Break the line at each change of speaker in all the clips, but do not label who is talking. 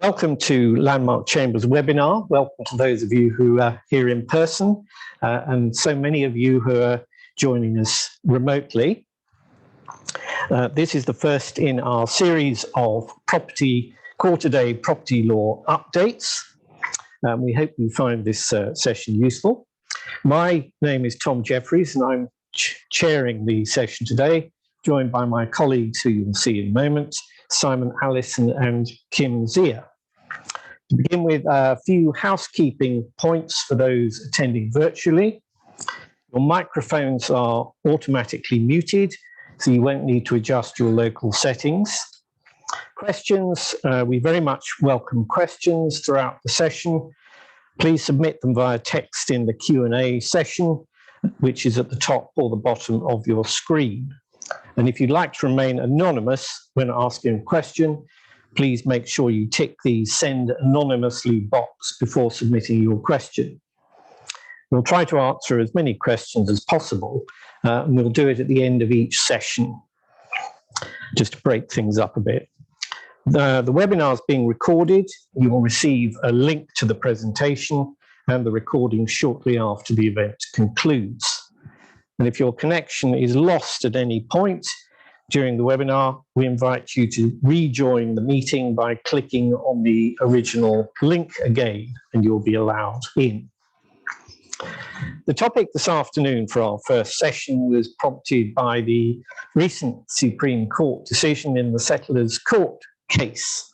Welcome to Landmark Chambers webinar. Welcome to those of you who are here in person and so many of you who are joining us remotely. This is the first in our series of quarter-day property law updates. We hope you find this session useful. My name is Tom Jefferies and I'm chairing the session today, joined by my colleagues who you'll see in a moment, Simon, Allison and Kim Ziya. To begin with, a few housekeeping points for those attending virtually. Your microphones are automatically muted, so you won't need to adjust your local settings. Questions, we very much welcome questions throughout the session. Please submit them via text in the Q&A session, which is at the top or the bottom of your screen. And if you'd like to remain anonymous when asking a question, please make sure you tick the Send Anonymously box before submitting your question. We'll try to answer as many questions as possible, and we'll do it at the end of each session, just to break things up a bit. The webinar is being recorded. You will receive a link to the presentation and the recording shortly after the event concludes. And if your connection is lost at any point during the webinar, we invite you to rejoin the meeting by clicking on the original link again, and you'll be allowed in. The topic this afternoon for our first session was prompted by the recent Supreme Court decision in the Settlers Court case.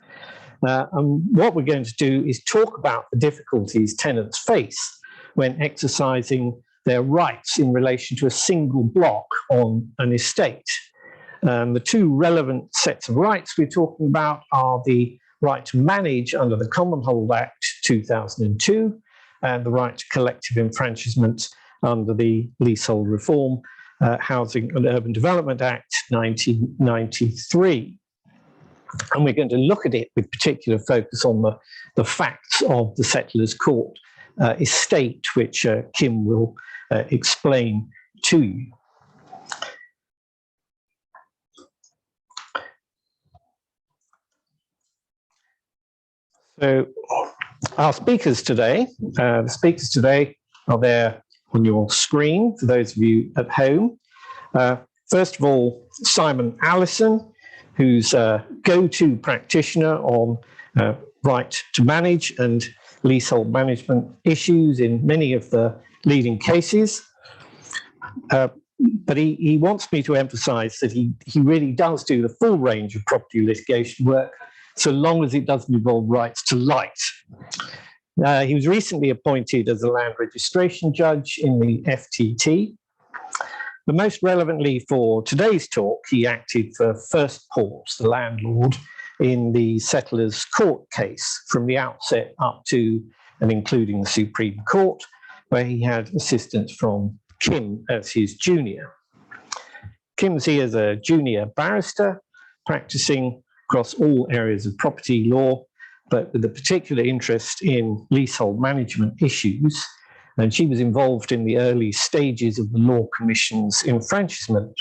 And what we're going to do is talk about the difficulties tenants face when exercising their rights in relation to a single block on an estate. The two relevant sets of rights we're talking about are the right to manage under the Commonwealth Act 2002 and the right to collective enfranchisement under the Leasehold Reform, Housing and Urban Development Act 1993. And we're going to look at it with particular focus on the facts of the Settlers Court estate, which Kim will explain to you. So our speakers today, are there on your screen for those of you at home. First of all, Simon Allison, who's a go-to practitioner on right to manage and leasehold management issues in many of the leading cases. But he wants me to emphasize that he really does do the full range of property litigation work, so long as it doesn't involve rights to light. He was recently appointed as a land registration judge in the FTT. But most relevantly for today's talk, he acted for First Port, the landlord, in the Settlers Court case from the outset up to and including the Supreme Court, where he had assistance from Kim as his junior. Kim Ziya is a junior barrister practicing across all areas of property law, but with a particular interest in leasehold management issues. And she was involved in the early stages of the Law Commission's enfranchisement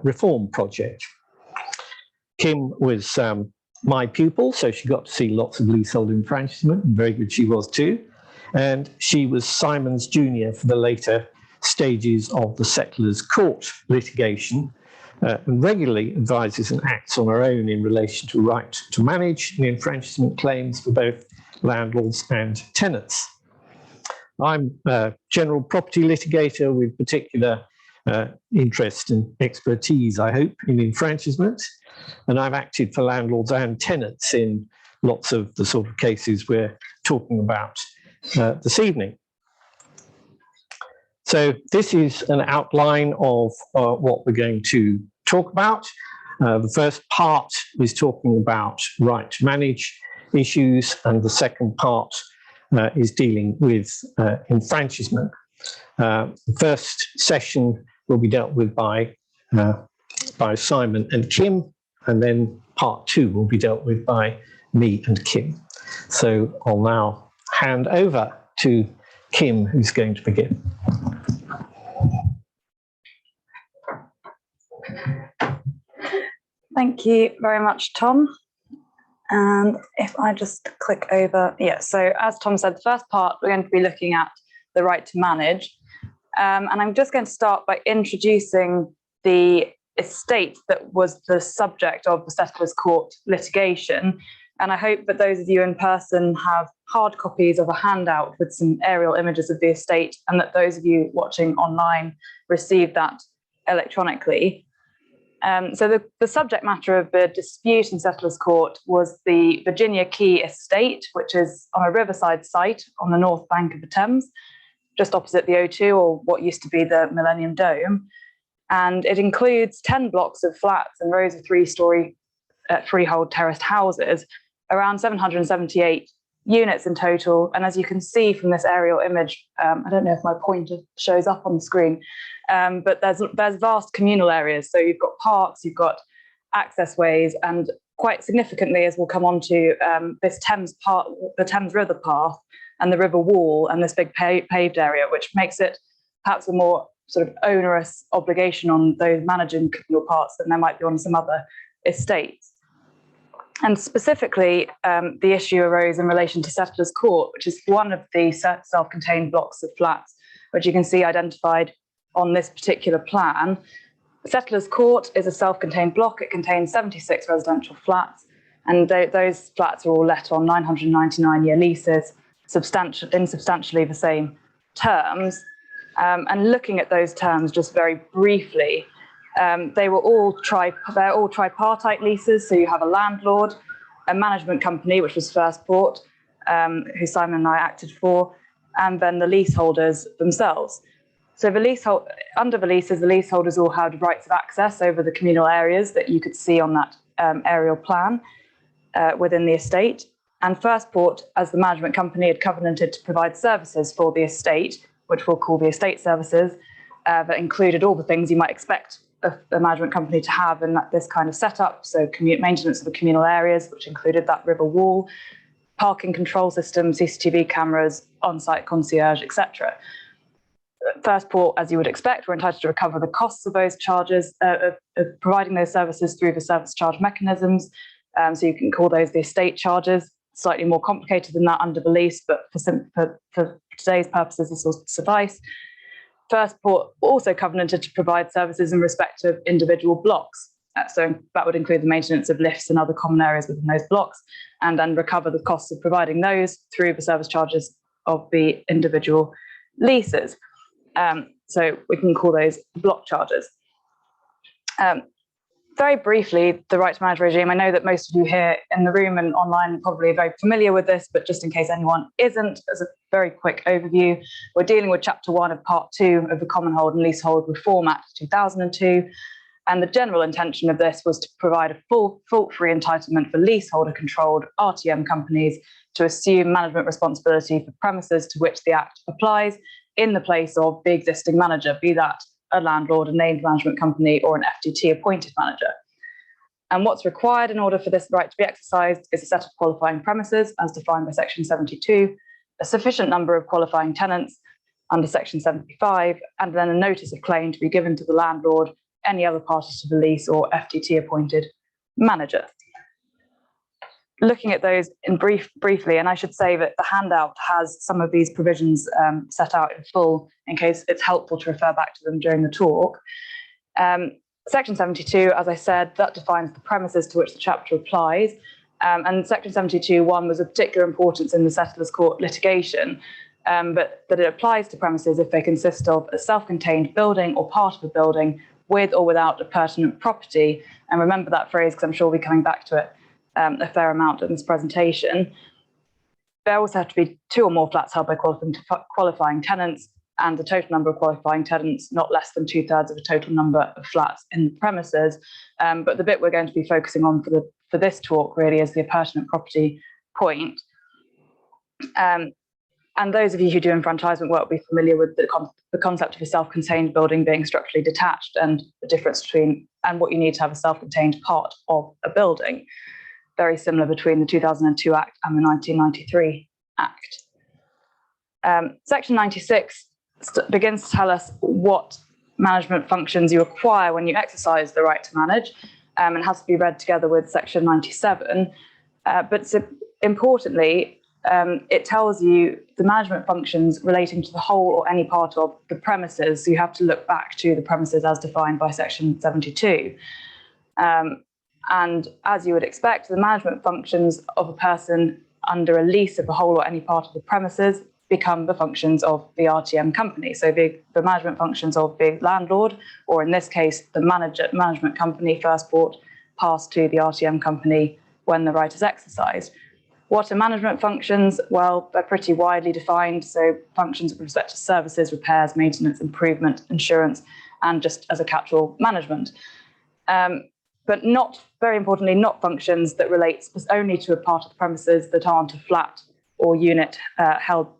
reform project. Kim was my pupil, so she got to see lots of leasehold enfranchisement, and very good she was too. And she was Simon's junior for the later stages of the Settlers Court litigation, and regularly advises and acts on her own in relation to right to manage and enfranchisement claims for both landlords and tenants. I'm a general property litigator with particular interest and expertise, I hope, in enfranchisement, and I've acted for landlords and tenants in lots of the sort of cases we're talking about this evening. So this is an outline of what we're going to talk about. The first part is talking about right to manage issues, and the second part is dealing with enfranchisement. The first session will be dealt with by Simon and Kim, and then part two will be dealt with by me and Kim. So I'll now hand over to Kim, who's going to begin.
Thank you very much, Tom. And if I just click over, yeah, so as Tom said, the first part, we're going to be looking at the right to manage. And I'm just going to start by introducing the estate that was the subject of the Settlers Court litigation. And I hope that those of you in person have hard copies of a handout with some aerial images of the estate, and that those of you watching online receive that electronically. So the subject matter of the dispute in Settlers Court was the Virginia Key Estate, which is on a riverside site on the north bank of the Thames, just opposite the O2, or what used to be the Millennium Dome. And it includes 10 blocks of flats and rows of three-storey freehold terraced houses, around 778 units in total. And as you can see from this aerial image, I don't know if my pointer shows up on the screen, but there's vast communal areas. So you've got parks, you've got access ways, and quite significantly, as we'll come on to, this Thames part, the Thames River path and the river wall, and this big paved area, which makes it perhaps a more sort of onerous obligation on those managing communal parts than there might be on some other estates. And specifically, the issue arose in relation to Settlers Court, which is one of the self-contained blocks of flats, which you can see identified on this particular plan. Settlers Court is a self-contained block. It contains 76 residential flats, and those flats are all let on 999-year leases, in substantially the same terms. And looking at those terms just very briefly, they're all tripartite leases. So you have a landlord, a management company, which was First Port, who Simon and I acted for, and then the leaseholders themselves. So under the leases, the leaseholders all had rights of access over the communal areas that you could see on that aerial plan within the estate. And First Port, as the management company, had covenanted to provide services for the estate, which we'll call the estate services, that included all the things you might expect a management company to have in this kind of setup. So maintenance of the communal areas, which included that river wall, parking control system, CCTV cameras, on-site concierge, etc. First Port, as you would expect, were entitled to recover the costs of those charges, of providing those services through the service charge mechanisms. So you can call those the estate charges. Slightly more complicated than that under the lease, but for today's purposes, this will suffice. First Port also covenanted to provide services in respect of individual blocks. So that would include the maintenance of lifts and other common areas within those blocks, and then recover the costs of providing those through the service charges of the individual leases. So we can call those block charges. Very briefly, the right to manage regime. I know that most of you here in the room and online probably are very familiar with this, but just in case anyone isn't, as a very quick overview, we're dealing with Chapter 1 of Part 2 of the Commonhold and Leasehold Reform Act 2002. And the general intention of this was to provide a full fault-free entitlement for leaseholder-controlled RTM companies to assume management responsibility for premises to which the Act applies in the place of the existing manager, be that a landlord, a named management company, or an FDT appointed manager. And what's required in order for this right to be exercised is a set of qualifying premises as defined by Section 72, a sufficient number of qualifying tenants under Section 75, and then a notice of claim to be given to the landlord, any other parties to the lease, or FDT appointed manager. Looking at those in briefly, and I should say that the handout has some of these provisions set out in full in case it's helpful to refer back to them during the talk. Section 72, as I said, that defines the premises to which the chapter applies. And Section 72(1) was of particular importance in the Settlers Court litigation, but that it applies to premises if they consist of a self-contained building or part of a building with or without a pertinent property. And remember that phrase because I'm sure we'll be coming back to it a fair amount in this presentation. There also have to be 2 or more flats held by qualifying tenants, and the total number of qualifying tenants not less than 2/3 of the total number of flats in the premises. But the bit we're going to be focusing on for this talk really is the pertinent property point. And those of you who do enfranchisement work will be familiar with the concept of a self-contained building being structurally detached, and the difference between and what you need to have a self-contained part of a building. Very similar between the 2002 Act and the 1993 Act. Section 96 begins to tell us what management functions you acquire when you exercise the right to manage, and has to be read together with Section 97. Importantly, it tells you the management functions relating to the whole or any part of the premises. So you have to look back to the premises as defined by section 72. And as you would expect, the management functions of a person under a lease of the whole or any part of the premises become the functions of the RTM company. So the management functions of the landlord, or in this case, the management company first bought, passed to the RTM company when the right is exercised. What are management functions? Well, they're pretty widely defined. So functions with respect to services, repairs, maintenance, improvement, insurance, and just as a catch-all, management. But not, very importantly, not functions that relate only to a part of the premises that aren't a flat or unit held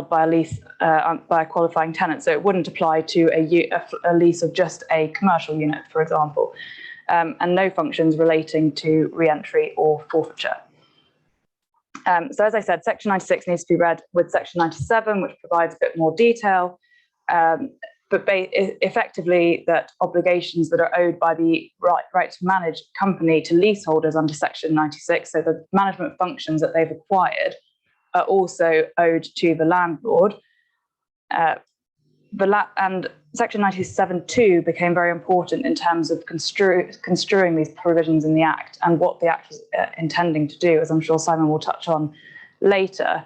by a lease by a qualifying tenant. So it wouldn't apply to a lease of just a commercial unit, for example, and no functions relating to re-entry or forfeiture. So as I said, section 96 needs to be read with section 97, which provides a bit more detail. But effectively, that obligations that are owed by the right to manage company to leaseholders under section 96, so the management functions that they've acquired, are also owed to the landlord. And section 97.2 became very important in terms of construing these provisions in the Act and what the Act was intending to do, as I'm sure Simon will touch on later.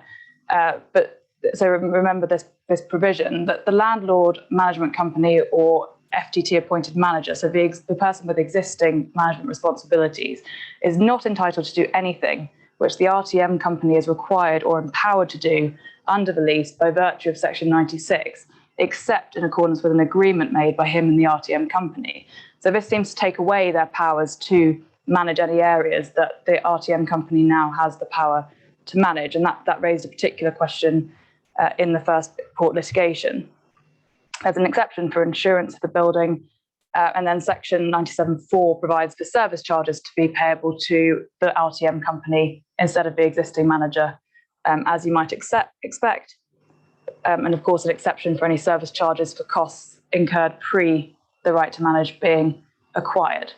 So remember this provision that the landlord management company or FTT appointed manager, so the person with existing management responsibilities, is not entitled to do anything which the RTM company is required or empowered to do under the lease by virtue of section 96, except in accordance with an agreement made by him and the RTM company. So this seems to take away their powers to manage any areas that the RTM company now has the power to manage, and that raised a particular question in the first court litigation. There's an exception for insurance of the building, and then section 97.4 provides for service charges to be payable to the RTM company instead of the existing manager, as you might expect. And of course, an exception for any service charges for costs incurred pre the right to manage being acquired.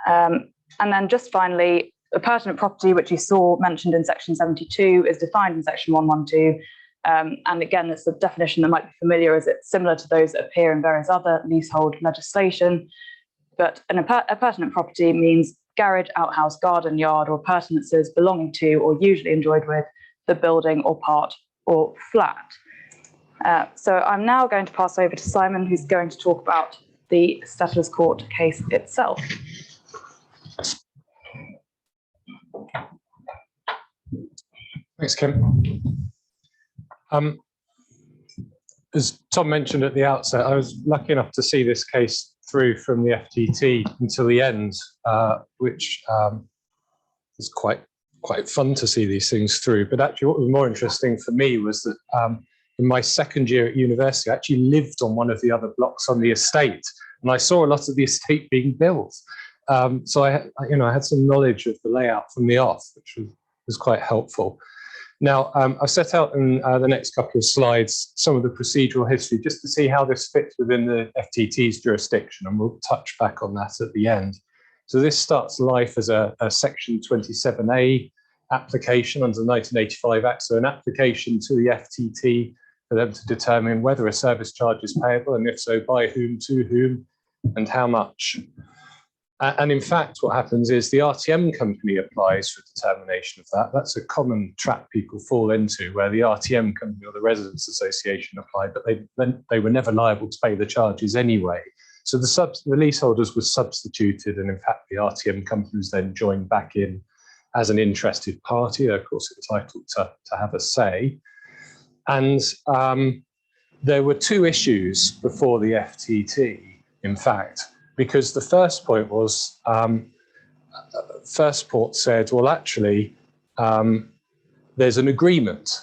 And then just finally, a pertinent property, which you saw mentioned in section 72, is defined in section 112. And again, it's a definition that might be familiar as it's similar to those that appear in various other leasehold legislation. But a pertinent property means garage, outhouse, garden, yard, or appurtenances belonging to or usually enjoyed with the building or part or flat. So I'm now going to pass over to Simon, who's going to talk about the Settlers Court case itself.
Thanks, Kim. As Tom mentioned at the outset, I was lucky enough to see this case through from the FTT until the end, which was quite fun to see these things through. But actually what was more interesting for me was that in my second year at university, I actually lived on one of the other blocks on the estate, and I saw a lot of the estate being built. So I had some knowledge of the layout from the off, which was quite helpful. Now, I've set out in the next couple of slides some of the procedural history just to see how this fits within the FTT's jurisdiction, and we'll touch back on that at the end. So this starts life as a Section 27A application under the 1985 Act, so an application to the FTT for them to determine whether a service charge is payable, and if so, by whom, to whom, and how much. And in fact, what happens is the RTM company applies for determination of that. That's a common trap people fall into, where the RTM company or the Residents Association applied, but they were never liable to pay the charges anyway. So the leaseholders were substituted, and in fact, the RTM company was then joined back in as an interested party, of course, entitled to have a say. And there were two issues before the FTT, in fact. Because the first point was, First Port said, well, actually, there's an agreement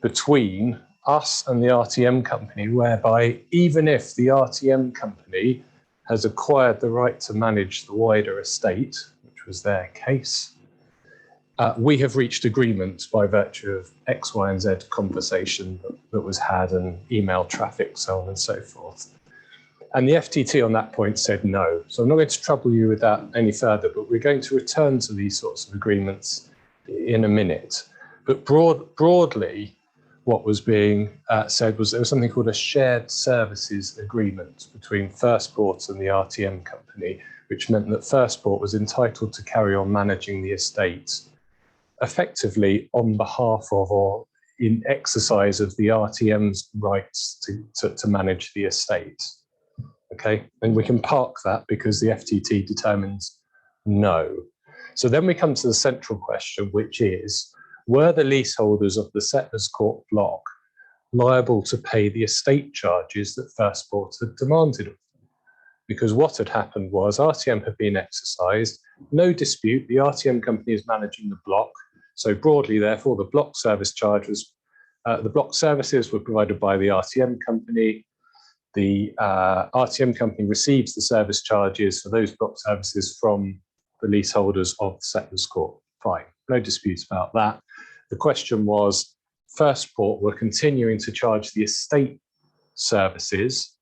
between us and the RTM company whereby even if the RTM company has acquired the right to manage the wider estate, which was their case, we have reached agreement by virtue of X, Y, and Z conversation that was had and email traffic, so on and so forth. And the FTT on that point said no. So I'm not going to trouble you with that any further, but we're going to return to these sorts of agreements in a minute. But broadly, what was being said was there was something called a shared services agreement between Firstport and the RTM company, which meant that Firstport was entitled to carry on managing the estate effectively on behalf of or in exercise of the RTM's rights to manage the estate. Okay, and we can park that because the FTT determines no. So then we come to the central question, which is, were the leaseholders of the Settlers Court block liable to pay the estate charges that Firstport had demanded of them? Because what had happened was RTM had been exercised, no dispute, the RTM company is managing the block. So broadly, therefore, the block service charges, the block services were provided by the RTM company. The RTM company receives the service charges for those block services from the leaseholders of Settlers Court. Fine, no disputes about that. The question was, Firstport were continuing to charge the estate services,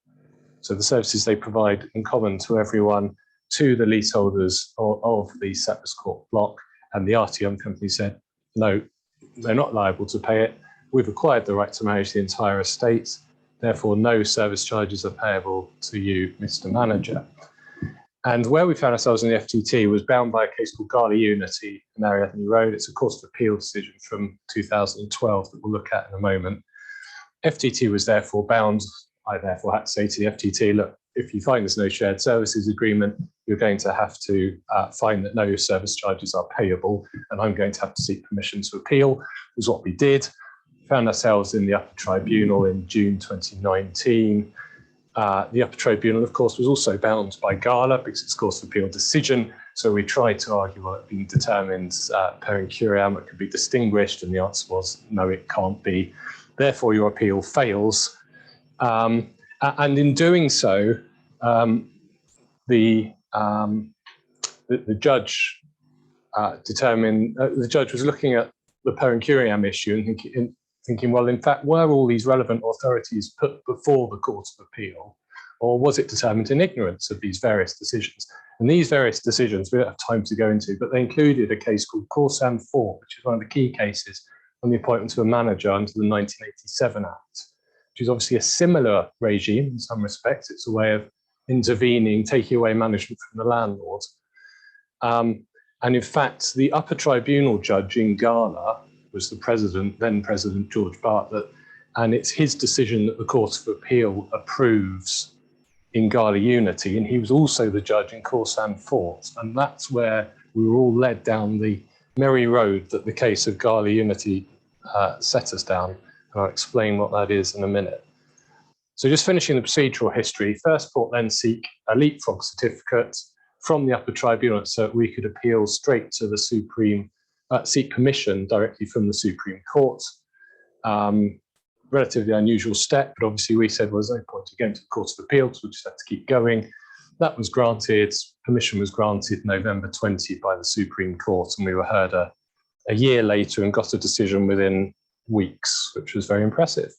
so the services they provide in common to everyone, to the leaseholders of the Settlers Court block, and the RTM company said, no, they're not liable to pay it. We've acquired the right to manage the entire estate. Therefore, no service charges are payable to you, Mr. Manager. And where we found ourselves in the FTT was bound by a case called Gala Unity in Ariadne Road. It's a Court of Appeal decision from 2012 that we'll look at in a moment. FTT was therefore bound. I therefore had to say to the FTT, look, if you find there's no shared services agreement, you're going to have to find that no service charges are payable, and I'm going to have to seek permission to appeal, is what we did. Found ourselves in the upper tribunal in June 2019. The upper tribunal, of course, was also bound by Gala because it's a Court of Appeal decision. So we tried to argue, well, it being determined per incuriam, it could be distinguished, and the answer was no, it can't be. Therefore, your appeal fails. And in doing so, the judge determined the judge was looking at the per incuriam issue and thinking, well, in fact, were all these relevant authorities put before the Court of Appeal, or was it determined in ignorance of these various decisions? And these various decisions, we don't have time to go into, but they included a case called Corsan 4, which is one of the key cases on the appointment of a manager under the 1987 Act, which is obviously a similar regime in some respects. It's a way of intervening, taking away management from the landlord. And in fact, the upper tribunal judge in Gala was the president, then President George Bartlett, and it's his decision that the Court of Appeal approves in Gala Unity, and he was also the judge in Corsan 4, and that's where we were all led down the merry road that the case of Gala Unity set us down, and I'll explain what that is in a minute. So just finishing the procedural history, Firstport then seek a leapfrog certificate from the upper tribunal so that we could appeal straight to the Supreme, seek permission directly from the Supreme Court. Relatively unusual step, but obviously we said, well, there's no point again to the Court of Appeals, we'll just have to keep going. That was granted, permission was granted November 20 by the Supreme Court, and we were heard a year later and got a decision within weeks, which was very impressive.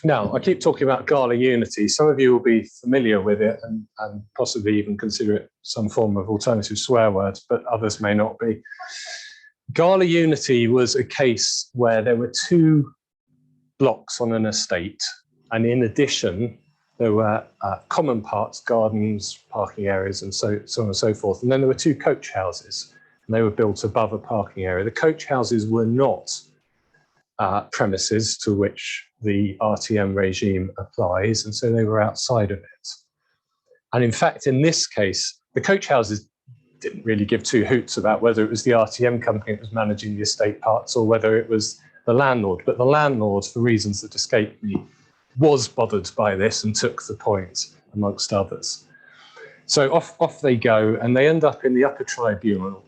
Now, I keep talking about Gala Unity. Some of you will be familiar with it and possibly even consider it some form of alternative swear word, but others may not be. Gala Unity was a case where there were two blocks on an estate, and in addition, there were common parts, gardens, parking areas, and so on and so forth. And then there were two coach houses, and they were built above a parking area. The coach houses were not premises to which the RTM regime applies, and so they were outside of it. And in fact, in this case, the coach houses didn't really give two hoots about whether it was the RTM company that was managing the estate parts or whether it was the landlord. But the landlord, for reasons that escape me, was bothered by this and took the point, amongst others. So off they go, and they end up in the upper tribunal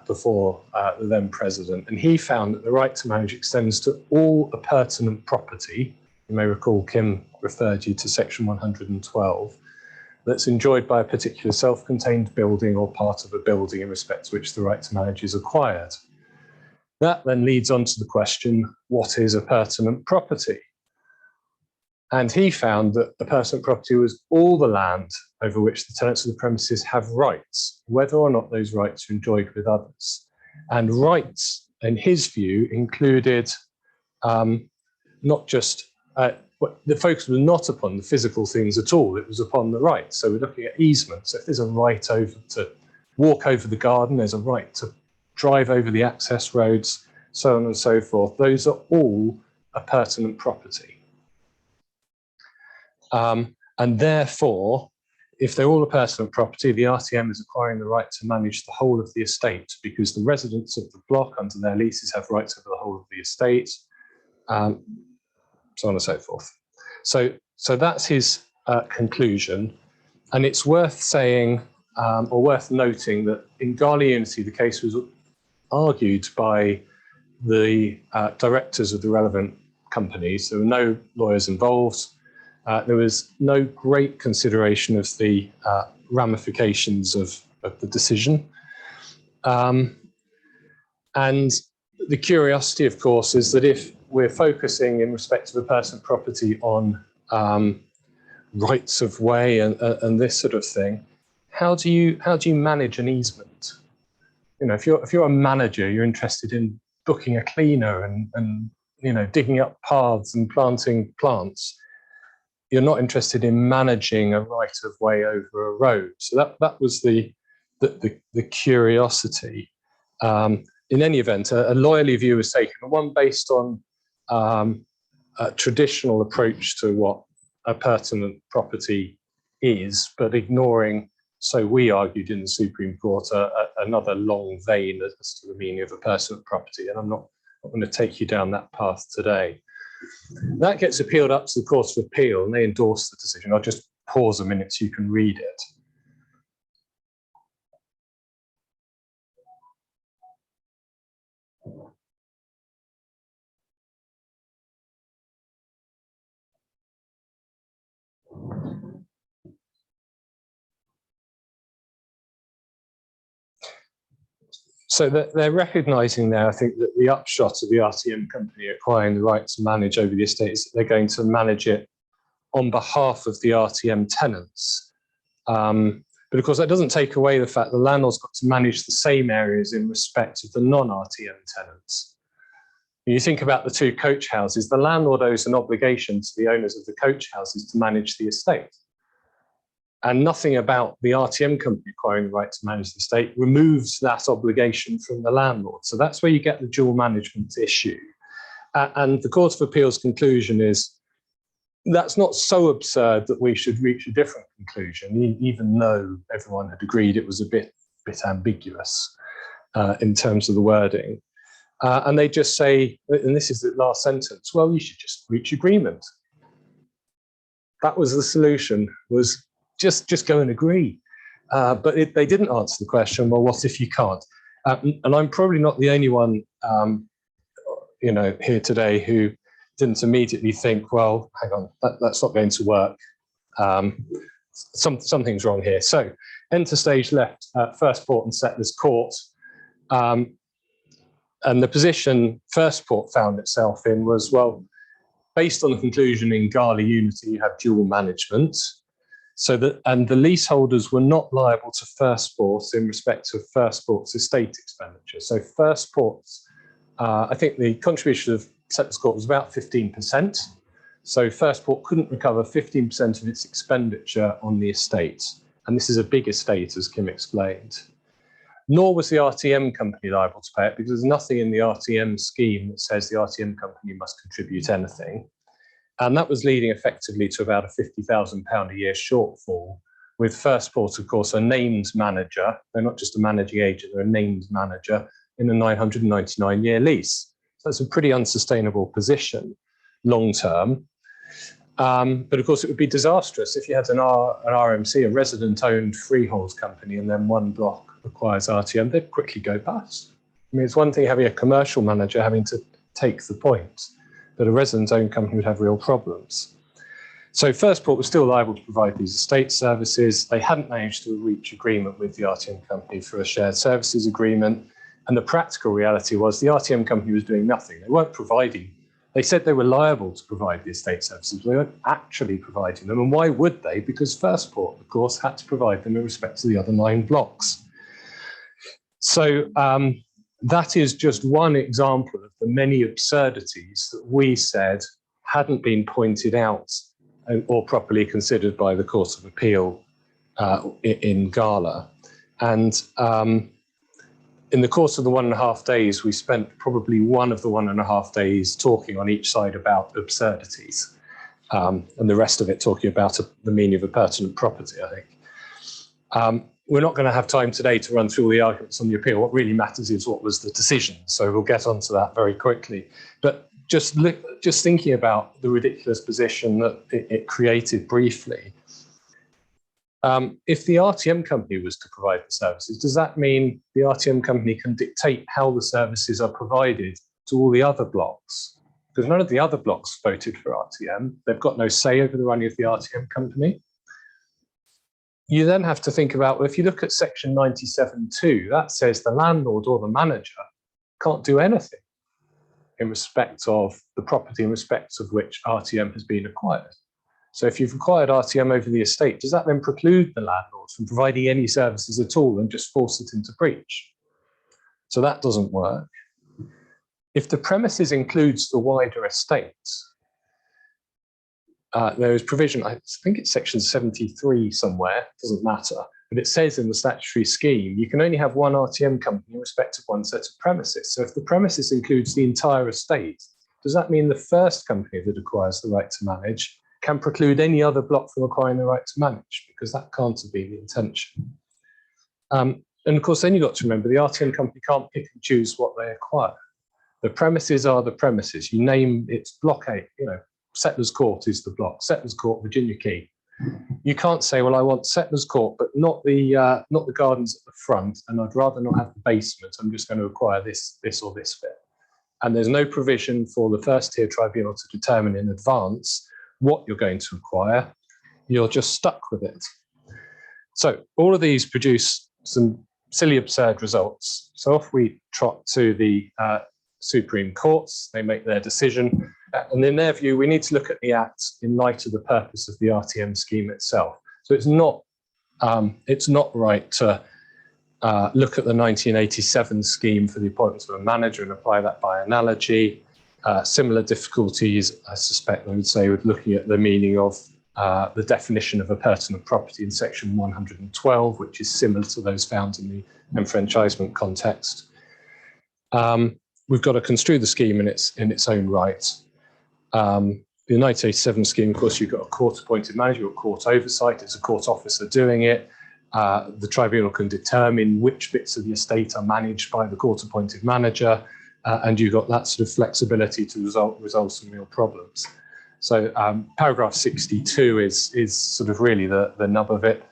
before the then president. And he found that the right to manage extends to all appurtenant property. You may recall Kim referred you to section 112. That's enjoyed by a particular self-contained building or part of a building in respect to which the right to manage is acquired. That then leads on to the question, what is appurtenant property? And he found that the personal property was all the land over which the tenants of the premises have rights, whether or not those rights are enjoyed with others. And rights, in his view, included not just, the focus was not upon the physical things at all, it was upon the rights. So we're looking at easements. So if there's a right over to walk over the garden, there's a right to drive over the access roads, so on and so forth. Those are all a pertinent property. And therefore, if they're all a personal property, the RTM is acquiring the right to manage the whole of the estate, because the residents of the block under their leases have rights over the whole of the estate, so on and so forth. So that's his conclusion. And it's worth saying, or worth noting, that in Gala Unity, the case was argued by the directors of the relevant companies. There were no lawyers involved. There was no great consideration of the ramifications of the decision. And the curiosity, of course, is that if we're focusing in respect of a personal property on rights of way and this sort of thing, how do you manage an easement? You know, if you're a manager, you're interested in booking a cleaner and you know, digging up paths and planting plants. You're not interested in managing a right of way over a road. So that was the curiosity. In any event, a lawyerly view was taken, one based on a traditional approach to what a pertinent property is, but ignoring, so we argued in the Supreme Court, another long vein as to the meaning of a pertinent property. And I'm not going to take you down that path today. That gets appealed up to the Court of Appeal and they endorse the decision. I'll just pause a minute so you can read it. So they're recognising there, I think, that the upshot of the RTM company acquiring the right to manage over the estate is that they're going to manage it on behalf of the RTM tenants. But of course, that doesn't take away the fact the landlord's got to manage the same areas in respect of the non-RTM tenants. When you think about the two coach houses, the landlord owes an obligation to the owners of the coach houses to manage the estate. And nothing about the RTM company acquiring the right to manage the estate removes that obligation from the landlord. So that's where you get the dual management issue. And the Court of Appeal's conclusion is that's not so absurd that we should reach a different conclusion, even though everyone had agreed it was a bit ambiguous in terms of the wording. And they just say, and this is the last sentence, well, you should just reach agreement. That was the solution, was just go and agree. But they didn't answer the question, well, what if you can't? And I'm probably not the only one you know, here today who didn't immediately think, well, hang on, that's not going to work. Something's wrong here. So enter stage left, First Port and Settlers Court. And the position First Port found itself in was, well, based on the conclusion in Gala Unity, you have dual management. So and the leaseholders were not liable to First Port in respect of First Port's estate expenditure. So First Port's, I think the contribution of Settlers Court was about 15%. So First Port couldn't recover 15% of its expenditure on the estate. And this is a big estate, as Kim explained. Nor was the RTM company liable to pay it, because there's nothing in the RTM scheme that says the RTM company must contribute anything. And that was leading effectively to about a £50,000 a year shortfall, with First Port, of course, a named manager. They're not just a managing agent, they're a named manager in a 999-year lease. So that's a pretty unsustainable position long term. But of course, it would be disastrous if you had an RMC, a resident-owned freehold company, and then one block acquires RTM, they'd quickly go bust. I mean, it's one thing having a commercial manager having to take the point, but a resident-owned company would have real problems. So First Port was still liable to provide these estate services. They hadn't managed to reach agreement with the RTM company for a shared services agreement. And the practical reality was the RTM company was doing nothing. They weren't providing They said they were liable to provide the estate services, but they weren't actually providing them. And why would they? Because First Port, of course, had to provide them in respect to the other 9 blocks. So that is just one example of the many absurdities that we said hadn't been pointed out or properly considered by the Court of Appeal in Gala. And in the course of the 1.5 days, we spent probably one of the 1.5 days talking on each side about absurdities, and the rest of it talking about the meaning of a pertinent property, I think. We're not going to have time today to run through all the arguments on the appeal. What really matters is what was the decision. So we'll get onto that very quickly. But just thinking about the ridiculous position that it created briefly, if the RTM company was to provide the services, does that mean the RTM company can dictate how the services are provided to all the other blocks? Because none of the other blocks voted for RTM. They've got no say over the running of the RTM company. You then have to think about, well, if you look at section 97.2, that says the landlord or the manager can't do anything in respect of the property in respect of which RTM has been acquired. So if you've acquired RTM over the estate, does that then preclude the landlord from providing any services at all and just force it into breach? So that doesn't work. If the premises includes the wider estate, there is provision, I think it's section 73 somewhere, doesn't matter, but it says in the statutory scheme, you can only have one RTM company in respect of one set of premises. So if the premises includes the entire estate, does that mean the first company that acquires the right to manage can preclude any other block from acquiring the right to manage? Because that can't have been the intention. And of course, then you've got to remember the RTM company can't pick and choose what they acquire. The premises are the premises. You name it's block 8, Settlers Court is the block, Settlers Court, Virginia Quay. You can't say, well, I want Settlers Court, but not the gardens at the front, and I'd rather not have the basement. I'm just going to acquire this or this bit. And there's no provision for the first tier tribunal to determine in advance what you're going to acquire. You're just stuck with it. So all of these produce some silly, absurd results. So off we trot to the Supreme Courts. They make their decision. And in their view, we need to look at the Act in light of the purpose of the RTM scheme itself. So it's not right to look at the 1987 scheme for the appointment of a manager and apply that by analogy. Similar difficulties, I suspect they would say, with looking at the meaning of the definition of a pertinent property in section 112, which is similar to those found in the enfranchisement context. We've got to construe the scheme in its own right. The 1987 scheme, of course, you've got a court-appointed manager, you've got court oversight, it's a court officer doing it. The tribunal can determine which bits of the estate are managed by the court-appointed manager, and you've got that sort of flexibility to resolve some real problems. So paragraph 62 is sort of really the nub of it.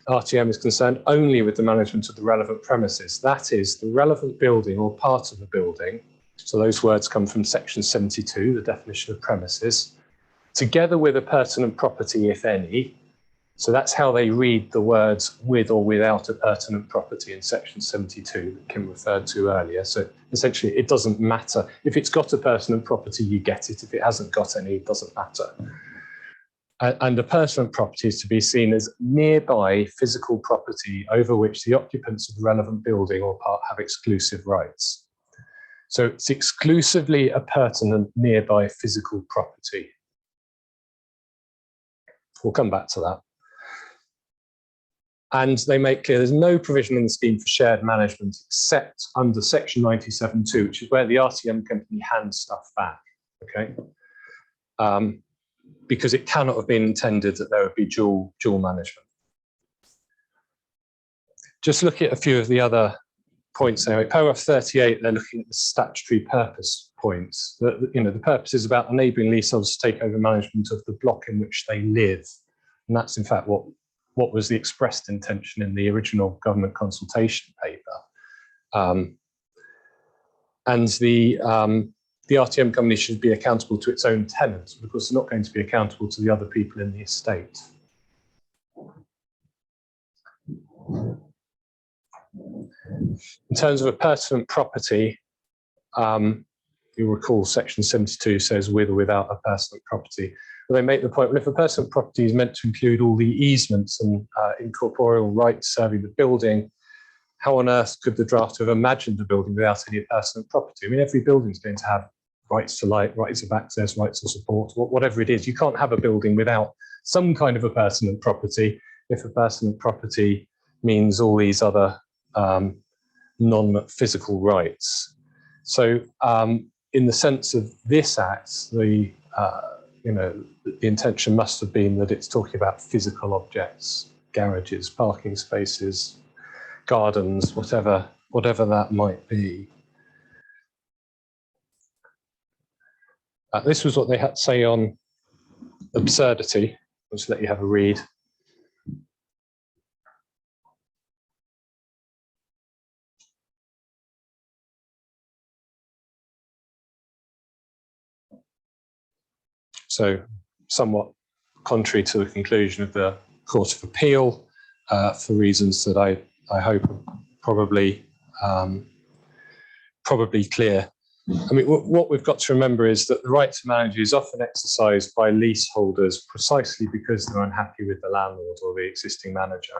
RTM is concerned only with the management of the relevant premises. That is, the relevant building or part of the building. So those words come from section 72, the definition of premises, together with a pertinent property, if any. So that's how they read the words with or without a pertinent property in section 72 that Kim referred to earlier. So essentially, it doesn't matter. If it's got a pertinent property, you get it. If it hasn't got any, it doesn't matter. And a pertinent property is to be seen as nearby physical property over which the occupants of the relevant building or part have exclusive rights. So it's exclusively a pertinent nearby physical property. We'll come back to that. And they make clear there's no provision in the scheme for shared management except under section 97.2, which is where the RTM company hands stuff back, okay? Because it cannot have been intended that there would be dual management. Just look at a few of the other points there. Paragraph 38, they're looking at the statutory purpose points. The purpose is about enabling leaseholders to take over management of the block in which they live. And that's in fact what was the expressed intention in the original government consultation paper. And the RTM company should be accountable to its own tenants, because they're not going to be accountable to the other people in the estate. In terms of a pertinent property, you'll recall section 72 says with or without a personal property. But they make the point, well, if a personal property is meant to include all the easements and incorporeal rights serving the building, how on earth could the draft have imagined a building without any personal property? I mean, every building is going to have rights to light, rights of access, rights of support, whatever it is. You can't have a building without some kind of a personal property if a personal property means all these other non-physical rights. So in the sense of this act, the intention must have been that it's talking about physical objects, garages, parking spaces, gardens, whatever that might be. This was what they had to say on absurdity. I'll just let you have a read. So somewhat contrary to the conclusion of the Court of Appeal, for reasons that I hope are probably clear. I mean, what we've got to remember is that the right to manage is often exercised by leaseholders precisely because they're unhappy with the landlord or the existing manager.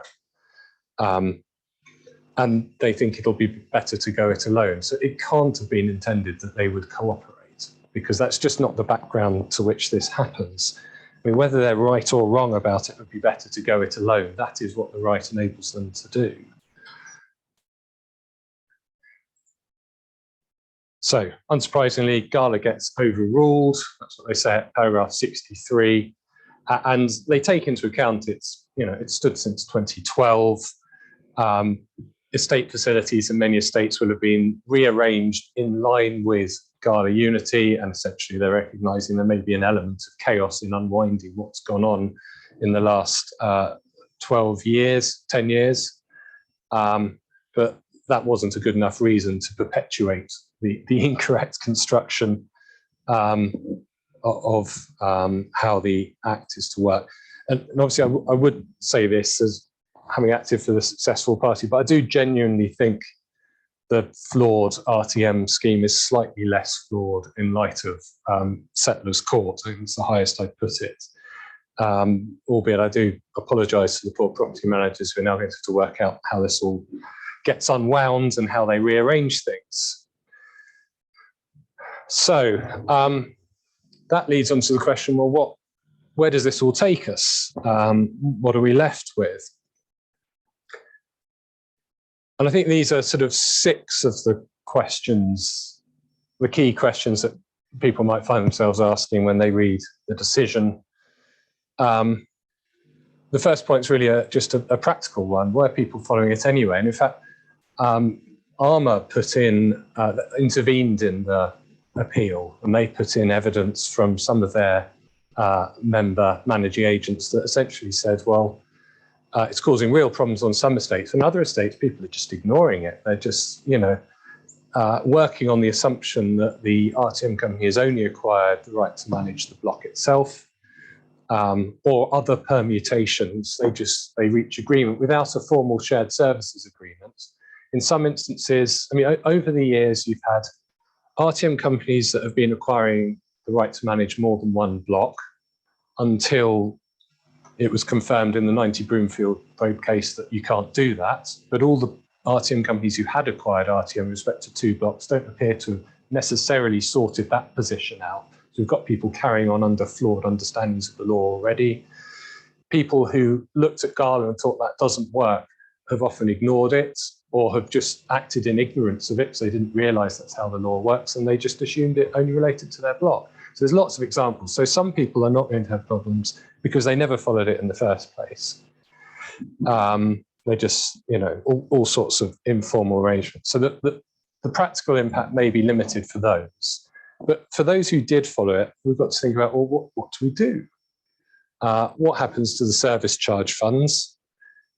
And they think it'll be better to go it alone. So it can't have been intended that they would cooperate, because that's just not the background to which this happens. I mean, whether they're right or wrong about it would be better to go it alone. That is what the right enables them to do. So, unsurprisingly, Gala gets overruled. That's what they say at paragraph 63. And they take into account it's stood since 2012. Estate facilities in many estates will have been rearranged in line with Gala Unity, and essentially they're recognising there may be an element of chaos in unwinding what's gone on in the last 10 years. But that wasn't a good enough reason to perpetuate the incorrect construction of how the Act is to work. And obviously I would say this as having acted for the successful party, but I do genuinely think the flawed RTM scheme is slightly less flawed in light of Settlers Court. I think it's the highest I'd put it. Albeit I do apologise to the poor property managers who are now going to have to work out how this all gets unwound and how they rearrange things. So that leads on to the question, well, where does this all take us? What are we left with? And I think these are sort of 6 of the questions, the key questions that people might find themselves asking when they read the decision. The first point is really just a practical one. Were people following it anyway? And in fact, Armour intervened in the appeal, and they put in evidence from some of their member managing agents that essentially said, well, it's causing real problems on some estates, and other estates, people are just ignoring it. They're just, working on the assumption that the RTM company has only acquired the right to manage the block itself, or other permutations. They reach agreement without a formal shared services agreement. In some instances, I mean, over the years, you've had RTM companies that have been acquiring the right to manage more than one block until it was confirmed in the 90 Broomfield Road case that you can't do that. But all the RTM companies who had acquired RTM in respect to 2 blocks don't appear to have necessarily sorted that position out. So we've got people carrying on under flawed understandings of the law already. People who looked at Gala and thought that doesn't work have often ignored it, or have just acted in ignorance of it, so they didn't realise that's how the law works, and they just assumed it only related to their block. So there's lots of examples. So some people are not going to have problems because they never followed it in the first place. They just, all sorts of informal arrangements. So the practical impact may be limited for those. But for those who did follow it, we've got to think about, well, what do we do? What happens to the service charge funds?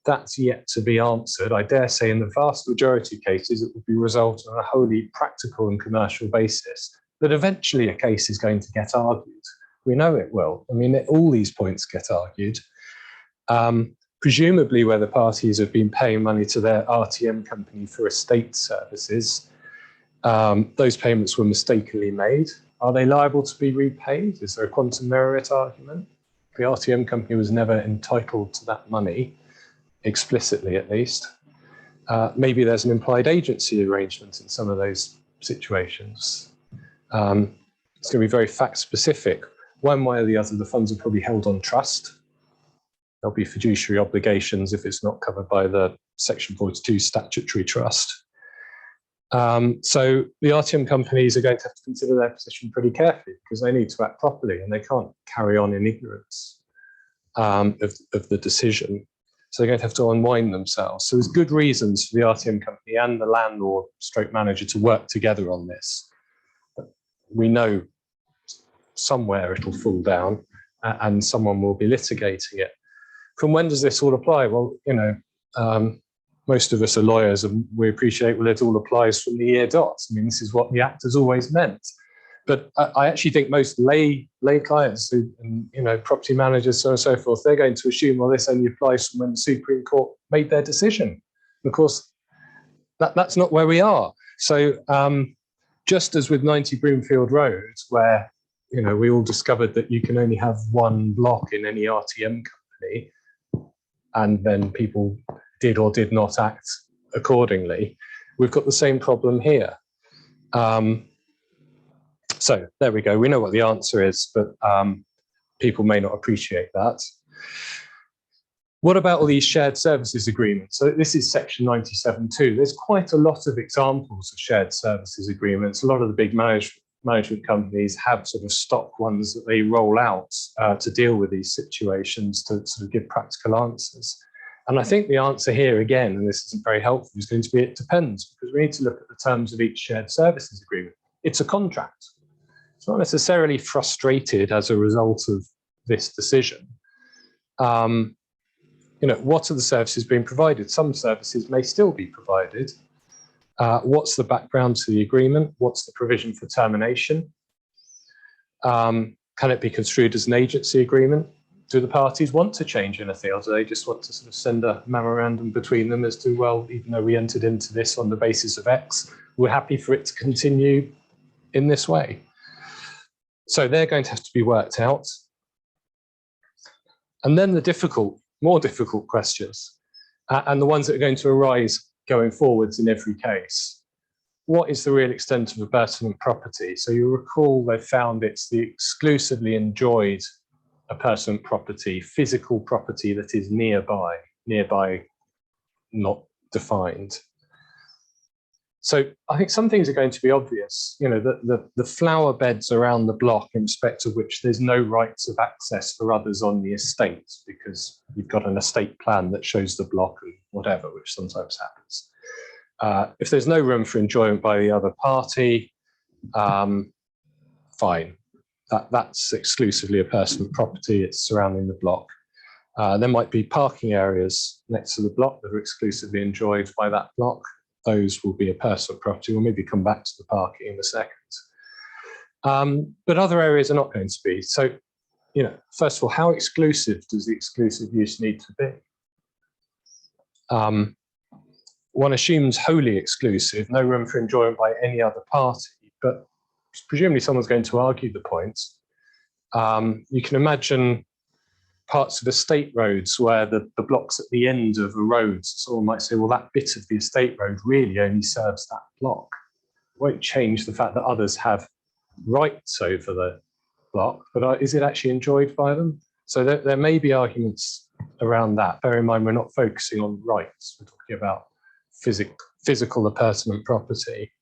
That's yet to be answered. I dare say in the vast majority of cases, it will be resolved on a wholly practical and commercial basis. But eventually a case is going to get argued. We know it will. I mean, all these points get argued. Presumably where the parties have been paying money to their RTM company for estate services, those payments were mistakenly made. Are they liable to be repaid? Is there a quantum merit argument? The RTM company was never entitled to that money, explicitly at least. Maybe there's an implied agency arrangement in some of those situations. It's going to be very fact specific. One way or the other, the funds are probably held on trust. There'll be fiduciary obligations if it's not covered by the Section 42 statutory trust. So the RTM companies are going to have to consider their position pretty carefully because they need to act properly and they can't carry on in ignorance of the decision. So they're going to have to unwind themselves. So there's good reasons for the RTM company and the landlord stroke manager to work together on this. But we know somewhere it'll fall down and someone will be litigating it. From when does this all apply? Well, you know, most of us are lawyers and we appreciate, well, it all applies from the year dot. I mean, this is what the Act has always meant. But I actually think most lay clients, who, you know, property managers, so on and so forth, they're going to assume, well, this only applies from when the Supreme Court made their decision. And of course, that's not where we are. So just as with 90 Broomfield Road, where, you know, we all discovered that you can only have one block in any RTM company, and then people did or did not act accordingly, we've got the same problem here. So there we go. We know what the answer is, but people may not appreciate that. What about all these shared services agreements? So this is section 97.2. There's quite a lot of examples of shared services agreements. A lot of the big management companies have sort of stock ones that they roll out to deal with these situations, to sort of give practical answers. And I think the answer here again, and this isn't very helpful, is going to be it depends, because we need to look at the terms of each shared services agreement. It's a contract. It's not necessarily frustrated as a result of this decision. You know, what are the services being provided? Some services may still be provided. What's the background to the agreement? What's the provision for termination? Can it be construed as an agency agreement? Do the parties want to change anything, or do they just want to sort of send a memorandum between them as to, well, even though we entered into this on the basis of X, we're happy for it to continue in this way? So they're going to have to be worked out. And then the more difficult questions, and the ones that are going to arise going forwards in every case. What is the real extent of a personal property? So you recall they found it's the exclusively enjoyed a personal property, physical property that is nearby not defined. So I think some things are going to be obvious. You know, the flower beds around the block in respect of which there's no rights of access for others on the estate because you've got an estate plan that shows the block and whatever, which sometimes happens. If there's no room for enjoyment by the other party, fine. That's exclusively a personal property. It's surrounding the block. There might be parking areas next to the block that are exclusively enjoyed by that block. Those will be a personal property. We'll maybe come back to the parking in a second. But other areas are not going to be. So, you know, first of all, how exclusive does the exclusive use need to be? One assumes wholly exclusive, no room for enjoyment by any other party, but presumably someone's going to argue the point. You can imagine parts of estate roads where the blocks at the end of a road, someone might say, well, that bit of the estate road really only serves that block. It won't change the fact that others have rights over the block, but is it actually enjoyed by them? So there may be arguments around that. Bear in mind, we're not focusing on rights. We're talking about physical or personal property.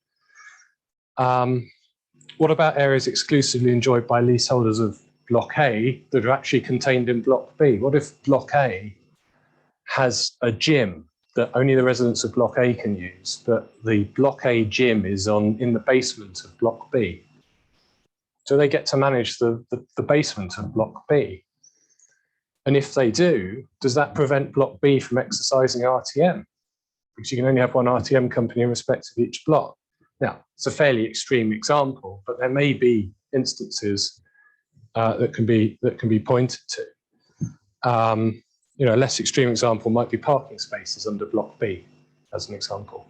What about areas exclusively enjoyed by leaseholders of Block A that are actually contained in Block B? What if Block A has a gym that only the residents of Block A can use, but the Block A gym is in the basement of Block B? Do they get to manage the basement of Block B? And if they do, does that prevent Block B from exercising RTM? Because you can only have one RTM company in respect of each block. Now, it's a fairly extreme example, but there may be instances that can be pointed to. You know, a less extreme example might be parking spaces under Block B, as an example.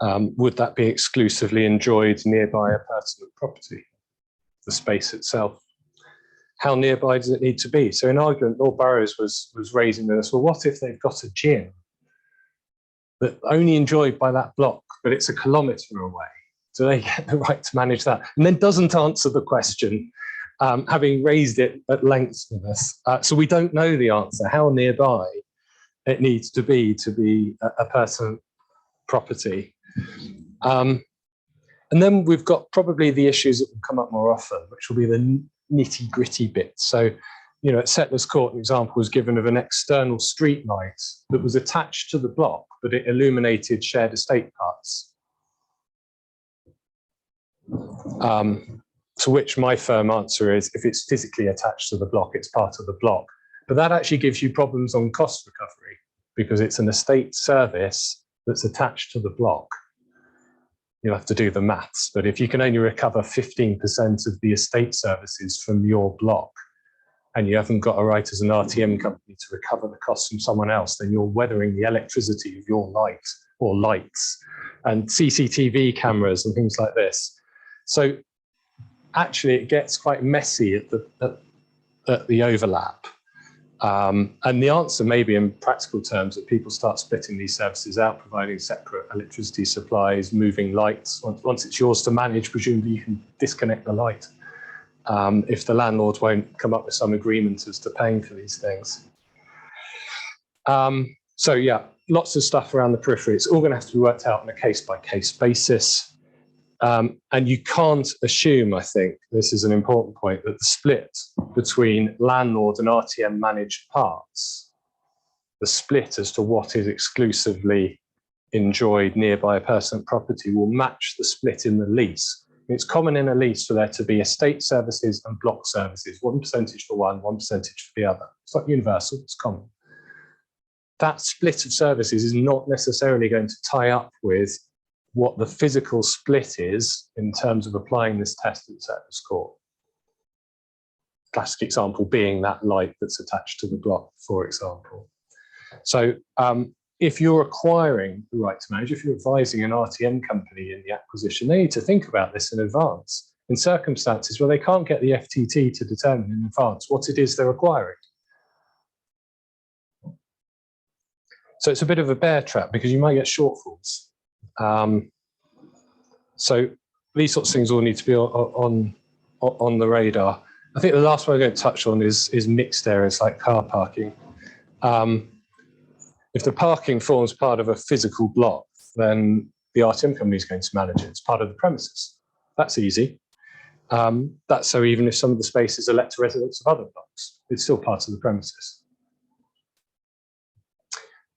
Would that be exclusively enjoyed nearby a personal property, the space itself? How nearby does it need to be? So in argument, Lord Burrows was raising with us, well, what if they've got a gym that only enjoyed by that block, but it's a kilometre away? Do they get the right to manage that? And then doesn't answer the question, having raised it at length with us. So we don't know the answer, how nearby it needs to be a personal property. And then we've got probably the issues that will come up more often, which will be the nitty gritty bits. So, you know, at Settlers Court, an example was given of an external street light that was attached to the block, but it illuminated shared estate parts. To which my firm answer is, if it's physically attached to the block, it's part of the block. But that actually gives you problems on cost recovery because it's an estate service that's attached to the block. You'll have to do the maths, but if you can only recover 15% of the estate services from your block, and you haven't got a right as an RTM company to recover the costs from someone else, then you're weathering the electricity of your light or lights and CCTV cameras and things like this. So actually it gets quite messy at the overlap. And the answer may be in practical terms that people start splitting these services out, providing separate electricity supplies, moving lights. Once it's yours to manage, presumably you can disconnect the light if the landlord won't come up with some agreement as to paying for these things. So yeah, lots of stuff around the periphery. It's all going to have to be worked out on a case-by-case basis. And you can't assume, I think, this is an important point, that the split between landlord and RTM managed parts, the split as to what is exclusively enjoyed nearby a personal property will match the split in the lease. It's common in a lease for there to be estate services and block services, 1% for one, 1% for the other. It's not universal, it's common. That split of services is not necessarily going to tie up with what the physical split is in terms of applying this test at Settlers Court. Classic example being that light that's attached to the block, for example. So if you're acquiring the right to manage, if you're advising an RTM company in the acquisition, they need to think about this in advance. In circumstances where they can't get the FTT to determine in advance what it is they're acquiring. So it's a bit of a bear trap because you might get shortfalls. So these sorts of things all need to be on the radar. I think the last one I'm going to touch on is mixed areas like car parking. If the parking forms part of a physical block, then the RTM company is going to manage it. It's part of the premises. That's easy. That's so even if some of the spaces are let to residents of other blocks, it's still part of the premises.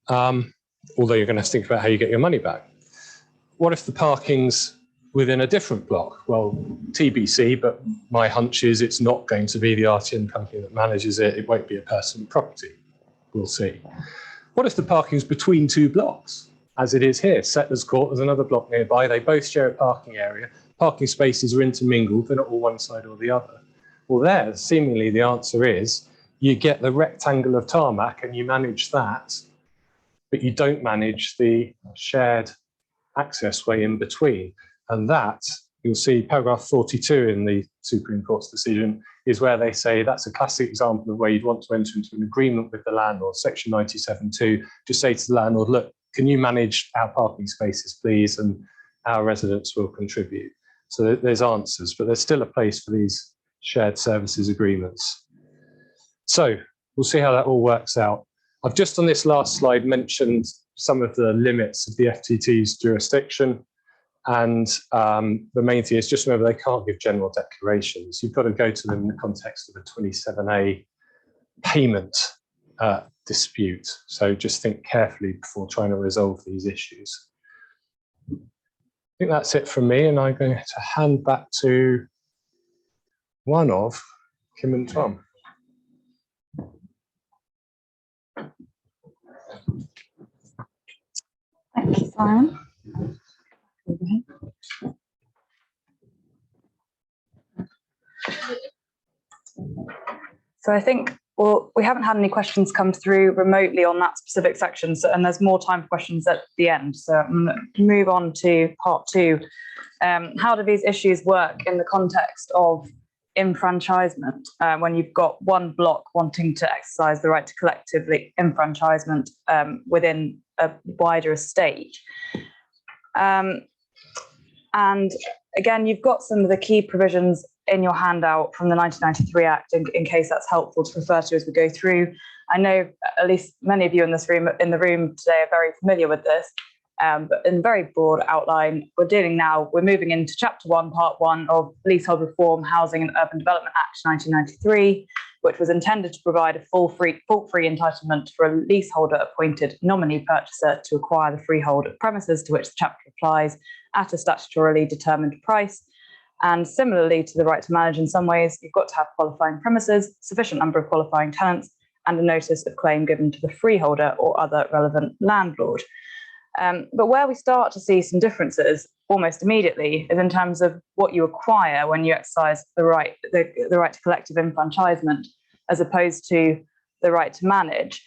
Although you're going to have to think about how you get your money back. What if the parking's within a different block? Well, TBC, but my hunch is it's not going to be the RTM company that manages it. It won't be a personal property. We'll see. What if the parking's between two blocks, as it is here? Settlers Court, there's another block nearby. They both share a parking area. Parking spaces are intermingled. They're not all one side or the other. Well, there, seemingly the answer is you get the rectangle of tarmac and you manage that, but you don't manage the shared access way in between. And that, you'll see paragraph 42 in the Supreme Court's decision, is where they say that's a classic example of where you'd want to enter into an agreement with the landlord. Section 97(2), just say to the landlord, look, can you manage our parking spaces, please? And our residents will contribute. So there's answers, but there's still a place for these shared services agreements. So we'll see how that all works out. I've just on this last slide mentioned some of the limits of the FTT's jurisdiction. And the main thing is just remember they can't give general declarations. You've got to go to them in the context of a 27A payment dispute. So just think carefully before trying to resolve these issues. I think that's it from me, and I'm going to hand back to one of Kim and Tom.
Thank you, Simon. So I think Well, we haven't had any questions come through remotely on that specific section, and there's more time for questions at the end. So I'm going to move on to part 2. How do these issues work in the context of enfranchisement, when you've got one block wanting to exercise the right to collectively enfranchisement within a wider estate? And again, you've got some of the key provisions in your handout from the 1993 Act, in case that's helpful to refer to as we go through. I know at least many of you in the room today are very familiar with this, but in very broad outline, we're moving into Chapter 1, Part 1 of Leasehold Reform, Housing and Urban Development Act 1993, which was intended to provide a fault-free entitlement for a leaseholder-appointed nominee purchaser to acquire the freehold premises to which the chapter applies at a statutorily determined price. And similarly to the right to manage, in some ways, you've got to have qualifying premises, sufficient number of qualifying tenants, and a notice of claim given to the freeholder or other relevant landlord. But where we start to see some differences almost immediately is in terms of what you acquire when you exercise the right to collective enfranchisement, as opposed to the right to manage.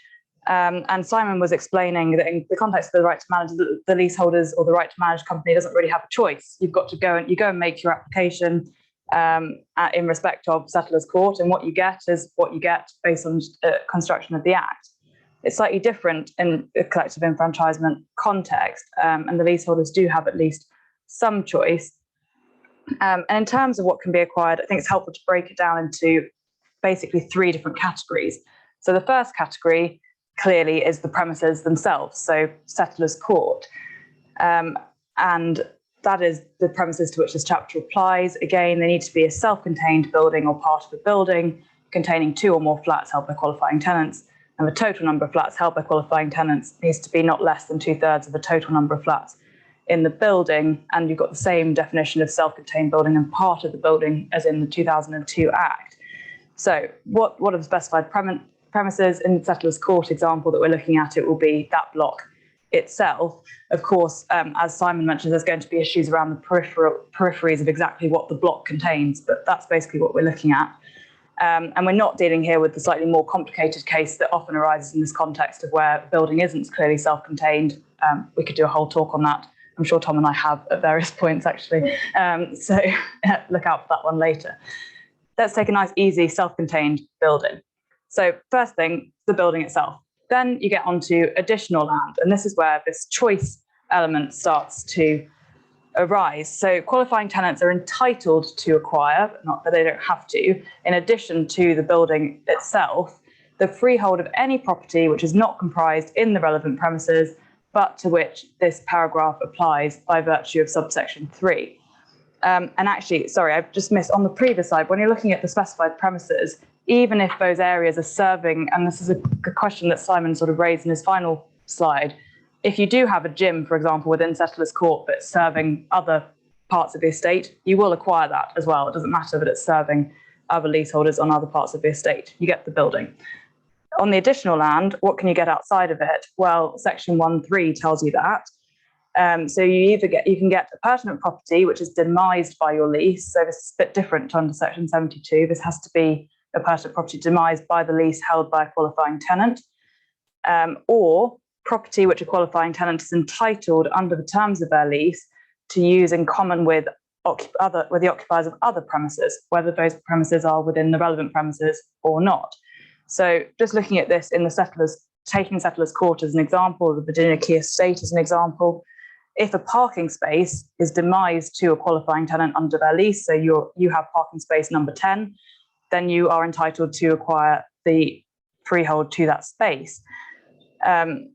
And Simon was explaining that in the context of the right to manage, the leaseholders or the right to manage company doesn't really have a choice. You've got to go and make your application in respect of settlers court, and what you get is what you get based on construction of the Act. It's slightly different in a collective enfranchisement context, and the leaseholders do have at least some choice. And in terms of what can be acquired, I think it's helpful to break it down into basically 3 different categories. So the first category clearly is the premises themselves, so settlers court. And that is the premises to which this chapter applies. Again, they need to be a self-contained building or part of a building containing 2 or more flats held by qualifying tenants. And the total number of flats held by qualifying tenants needs to be not less than 2/3 of the total number of flats in the building. And you've got the same definition of self-contained building and part of the building as in the 2002 Act. So what are the specified premises? In the settlers court example that we're looking at, it will be that block itself. Of course, as Simon mentioned, there's going to be issues around the peripheries of exactly what the block contains, but that's basically what we're looking at. And we're not dealing here with the slightly more complicated case that often arises in this context of where a building isn't clearly self-contained. We could do a whole talk on that. I'm sure Tom and I have at various points, actually. So look out for that one later. Let's take a nice, easy, self-contained building. So first thing, the building itself. Then you get onto additional land, and this is where this choice element starts to arise. So qualifying tenants are entitled to acquire, not that they don't have to, in addition to the building itself, the freehold of any property which is not comprised in the relevant premises, but to which this paragraph applies by virtue of subsection 3. And actually, sorry, I've just missed on the previous slide, when you're looking at the specified premises, even if those areas are serving, and this is a question that Simon sort of raised in his final slide, if you do have a gym, for example, within settlers court that's serving other parts of the estate, you will acquire that as well. It doesn't matter that it's serving other leaseholders on other parts of the estate. You get the building. On the additional land, what can you get outside of it? Well, section 1.3 tells you that. So you can get a pertinent property which is demised by your lease. So this is a bit different to under section 72. This has to be a pertinent property demised by the lease held by a qualifying tenant, or property which a qualifying tenant is entitled under the terms of their lease to use in common with the occupiers of other premises, whether those premises are within the relevant premises or not. So just looking at this in the taking settlers court as an example, the Virginia Key Estate as an example, if a parking space is demised to a qualifying tenant under their lease, so you have parking space number 10, then you are entitled to acquire the freehold to that space. Under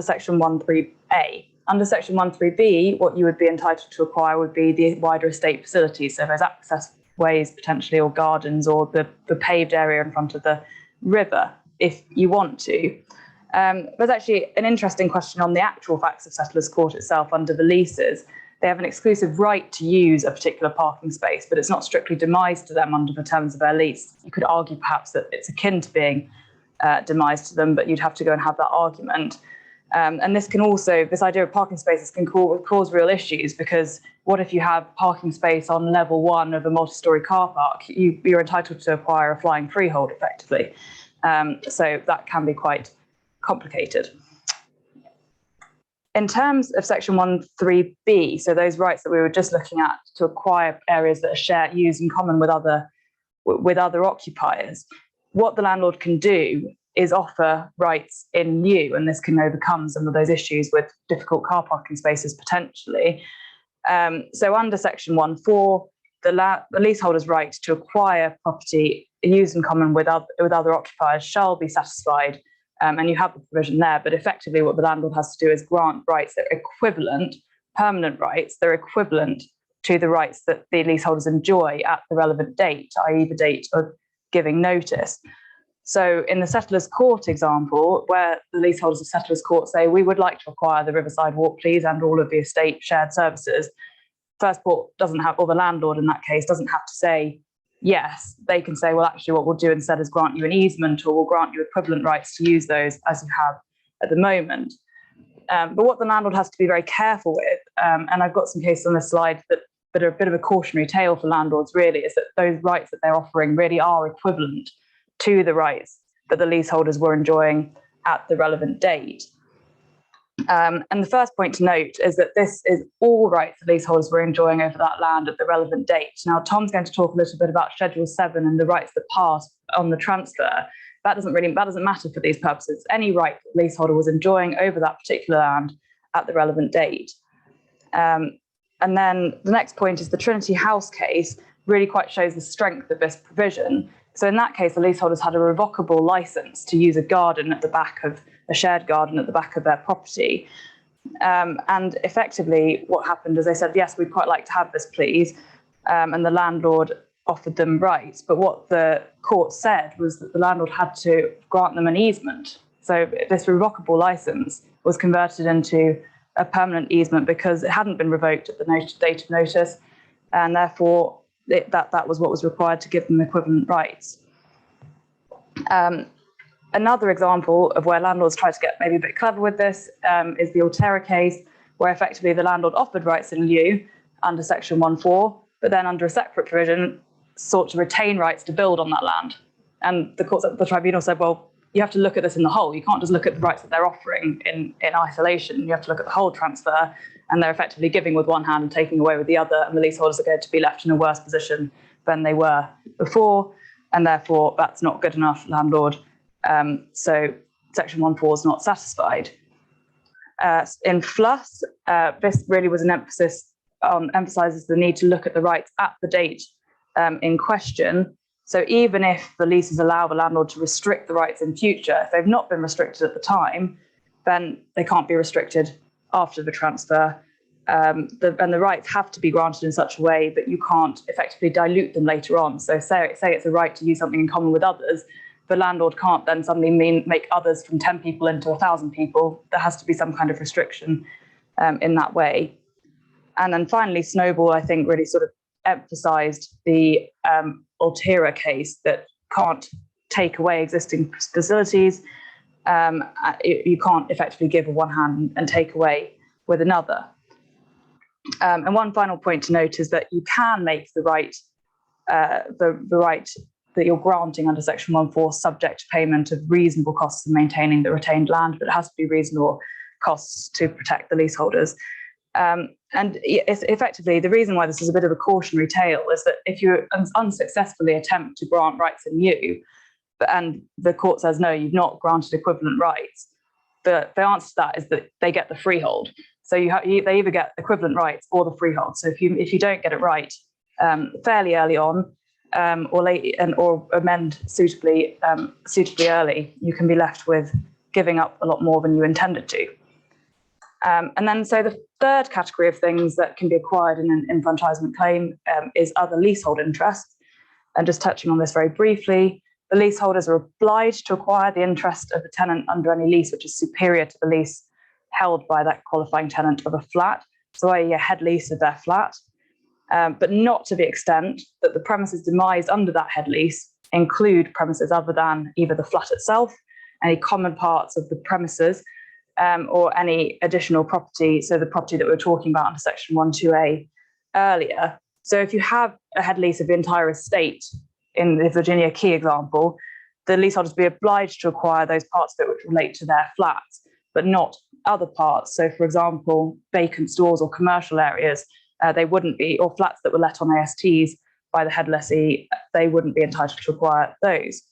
section 1.3a. Under section 1.3b, what you would be entitled to acquire would be the wider estate facilities. So there's access ways potentially, or gardens, or the paved area in front of the river, if you want to. There's actually an interesting question on the actual facts of settlers court itself under the leases. They have an exclusive right to use a particular parking space, but it's not strictly demised to them under the terms of their lease. You could argue perhaps that it's akin to being demised to them, but you'd have to go and have that argument. And this idea of parking spaces can cause real issues, because what if you have parking space on level 1 of a multi-storey car park? You're entitled to acquire a flying freehold, effectively. So that can be quite complicated. In terms of section 1.3b, so those rights that we were just looking at to acquire areas that are used in common with other occupiers, what the landlord can do is offer rights in lieu, and this can overcome some of those issues with difficult car parking spaces potentially. So under section 1.4, the leaseholder's right to acquire property used in common with other occupiers shall be satisfied, and you have the provision there, but effectively what the landlord has to do is grant rights that are equivalent, permanent rights, they're equivalent to the rights that the leaseholders enjoy at the relevant date, i.e. the date of giving notice. So in the Settlers Court example, where the leaseholders of Settlers Court say, we would like to acquire the Riverside Walk, please, and all of the estate shared services, First Port doesn't have, or the landlord in that case, doesn't have to say yes. They can say, well, actually what we'll do instead is grant you an easement, or we'll grant you equivalent rights to use those as you have at the moment. But what the landlord has to be very careful with, and I've got some cases on this slide that are a bit of a cautionary tale for landlords really, is that those rights that they're offering really are equivalent to the rights that the leaseholders were enjoying at the relevant date. And the first point to note is that this is all rights the leaseholders were enjoying over that land at the relevant date. Now, Tom's going to talk a little bit about Schedule 7 and the rights that pass on the transfer. That doesn't matter for these purposes. Any right that the leaseholder was enjoying over that particular land at the relevant date. And then the next point is the Trinity House case really quite shows the strength of this provision. So in that case, the leaseholders had a revocable license to use a garden at the back of a shared garden at the back of their property. And effectively what happened is they said, yes, we'd quite like to have this, please. And the landlord offered them rights. But what the court said was that the landlord had to grant them an easement. So this revocable license was converted into a permanent easement because it hadn't been revoked at the date of notice, and therefore that was what was required to give them equivalent rights. Another example of where landlords try to get maybe a bit clever with this is the Altera case, where effectively the landlord offered rights in lieu under section 1.4, but then under a separate provision sought to retain rights to build on that land. And the tribunal said, well, you have to look at this in the whole. You can't just look at the rights that they're offering in isolation. You have to look at the whole transfer, and they're effectively giving with one hand and taking away with the other, and the leaseholders are going to be left in a worse position than they were before, and therefore that's not good enough, landlord. So section 1.4 is not satisfied. In Fluss, this really was an emphasises the need to look at the rights at the date in question. So even if the leases allow the landlord to restrict the rights in future, if they've not been restricted at the time, then they can't be restricted after the transfer. And the rights have to be granted in such a way that you can't effectively dilute them later on. So say it's a right to use something in common with others, the landlord can't then suddenly make others from 10 people into 1,000 people. There has to be some kind of restriction in that way. And then finally, Snowball, I think, really sort of emphasised the Altera case that can't take away existing facilities. You can't effectively give with one hand and take away with another. And one final point to note is that you can make the right that you're granting under section 1.4 subject to payment of reasonable costs of maintaining the retained land, but it has to be reasonable costs to protect the leaseholders. And it's effectively, the reason why this is a bit of a cautionary tale is that if you unsuccessfully attempt to grant rights in lieu, and the court says, no, you've not granted equivalent rights, the answer to that is that they get the freehold. So they either get equivalent rights or the freehold. So if you don't get it right fairly early on, or late or amend suitably early, you can be left with giving up a lot more than you intended to. And then so the third category of things that can be acquired in an enfranchisement claim is other leasehold interests. And just touching on this very briefly, the leaseholders are obliged to acquire the interest of the tenant under any lease which is superior to the lease held by that qualifying tenant of a flat, so i.e. a head lease of their flat, but not to the extent that the premises demised under that head lease include premises other than either the flat itself, any common parts of the premises, or any additional property, so the property that we were talking about under section 1.2a earlier. So if you have a head lease of the entire estate, in the Virginia Key example, the leaseholders would be obliged to acquire those parts of it which relate to their flats, but not other parts. So for example, vacant stores or commercial areas, they wouldn't be, or flats that were let on ASTs by the head lessee, they wouldn't be entitled to acquire those.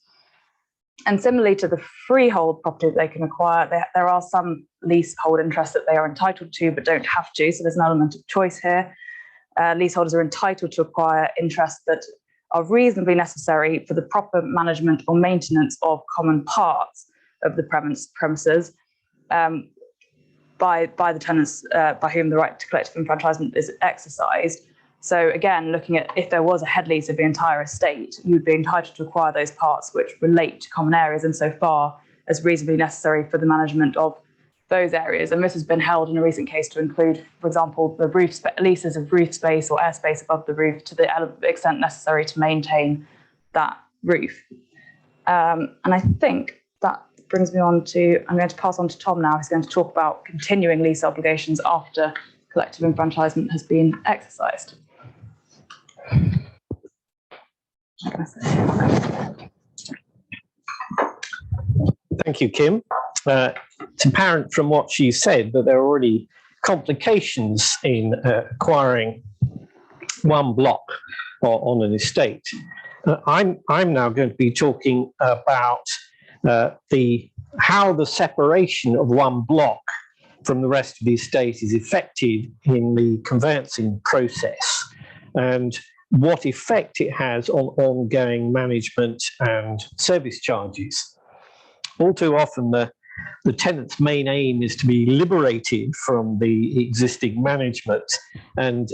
And similarly to the freehold property that they can acquire, there are some leasehold interests that they are entitled to but don't have to. So there's an element of choice here. Leaseholders are entitled to acquire interests that are reasonably necessary for the proper management or maintenance of common parts of the premises by the tenants by whom the right to collective enfranchisement is exercised. So again, looking at if there was a head lease of the entire estate, you'd be entitled to acquire those parts which relate to common areas insofar as reasonably necessary for the management of those areas. And this has been held in a recent case to include, for example, the leases of roof space or airspace above the roof to the extent necessary to maintain that roof. And I think that brings me on to, I'm going to pass on to Tom now, who's going to talk about continuing lease obligations after collective enfranchisement has been exercised.
Thank you, Kim. It's apparent from what she said that there are already complications in acquiring one block on an estate. I'm now going to be talking about how the separation of one block from the rest of the estate is effected in the conveyancing process and what effect it has on ongoing management and service charges. All too often, the tenant's main aim is to be liberated from the existing management and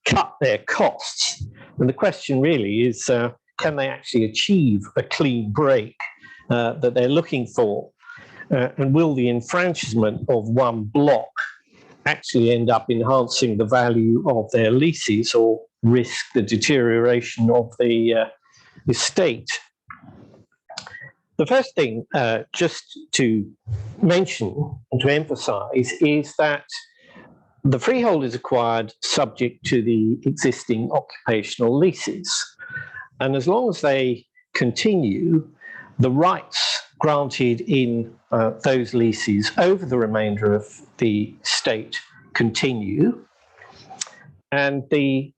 cut their costs. And the question really is, can they actually achieve a clean break that they're looking for? And will the enfranchisement of one block actually end up enhancing the value of their leases or risk the deterioration of the estate? The first thing just to mention and to emphasize is that the freehold is acquired subject to the existing occupational leases. And as long as they continue, the rights granted in those leases over the remainder of the estate continue. And the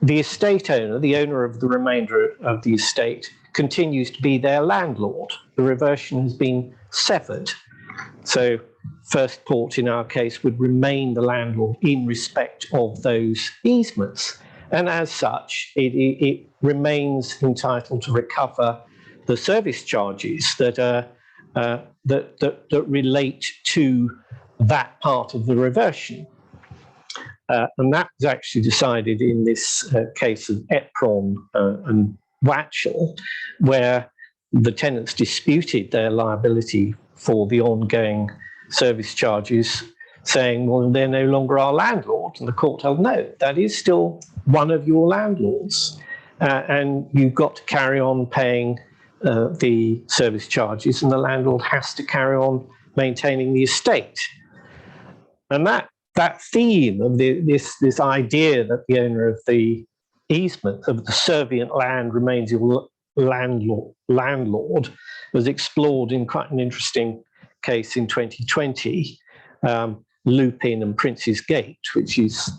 estate owner, the owner of the remainder of the estate, continues to be their landlord. The reversion has been severed. So First Port in our case would remain the landlord in respect of those easements. And as such, it remains entitled to recover the service charges that relate to that part of the reversion. And that was actually decided in this case of Epron and Watchell, where the tenants disputed their liability for the ongoing service charges, saying, well, they're no longer our landlord. And the court held, no, that is still one of your landlords. And you've got to carry on paying the service charges, and the landlord has to carry on maintaining the estate. And that theme of this idea that the owner of the easement of the servient land remains your landlord was explored in quite an interesting case in 2020, Lupin and Prince's Gate, which is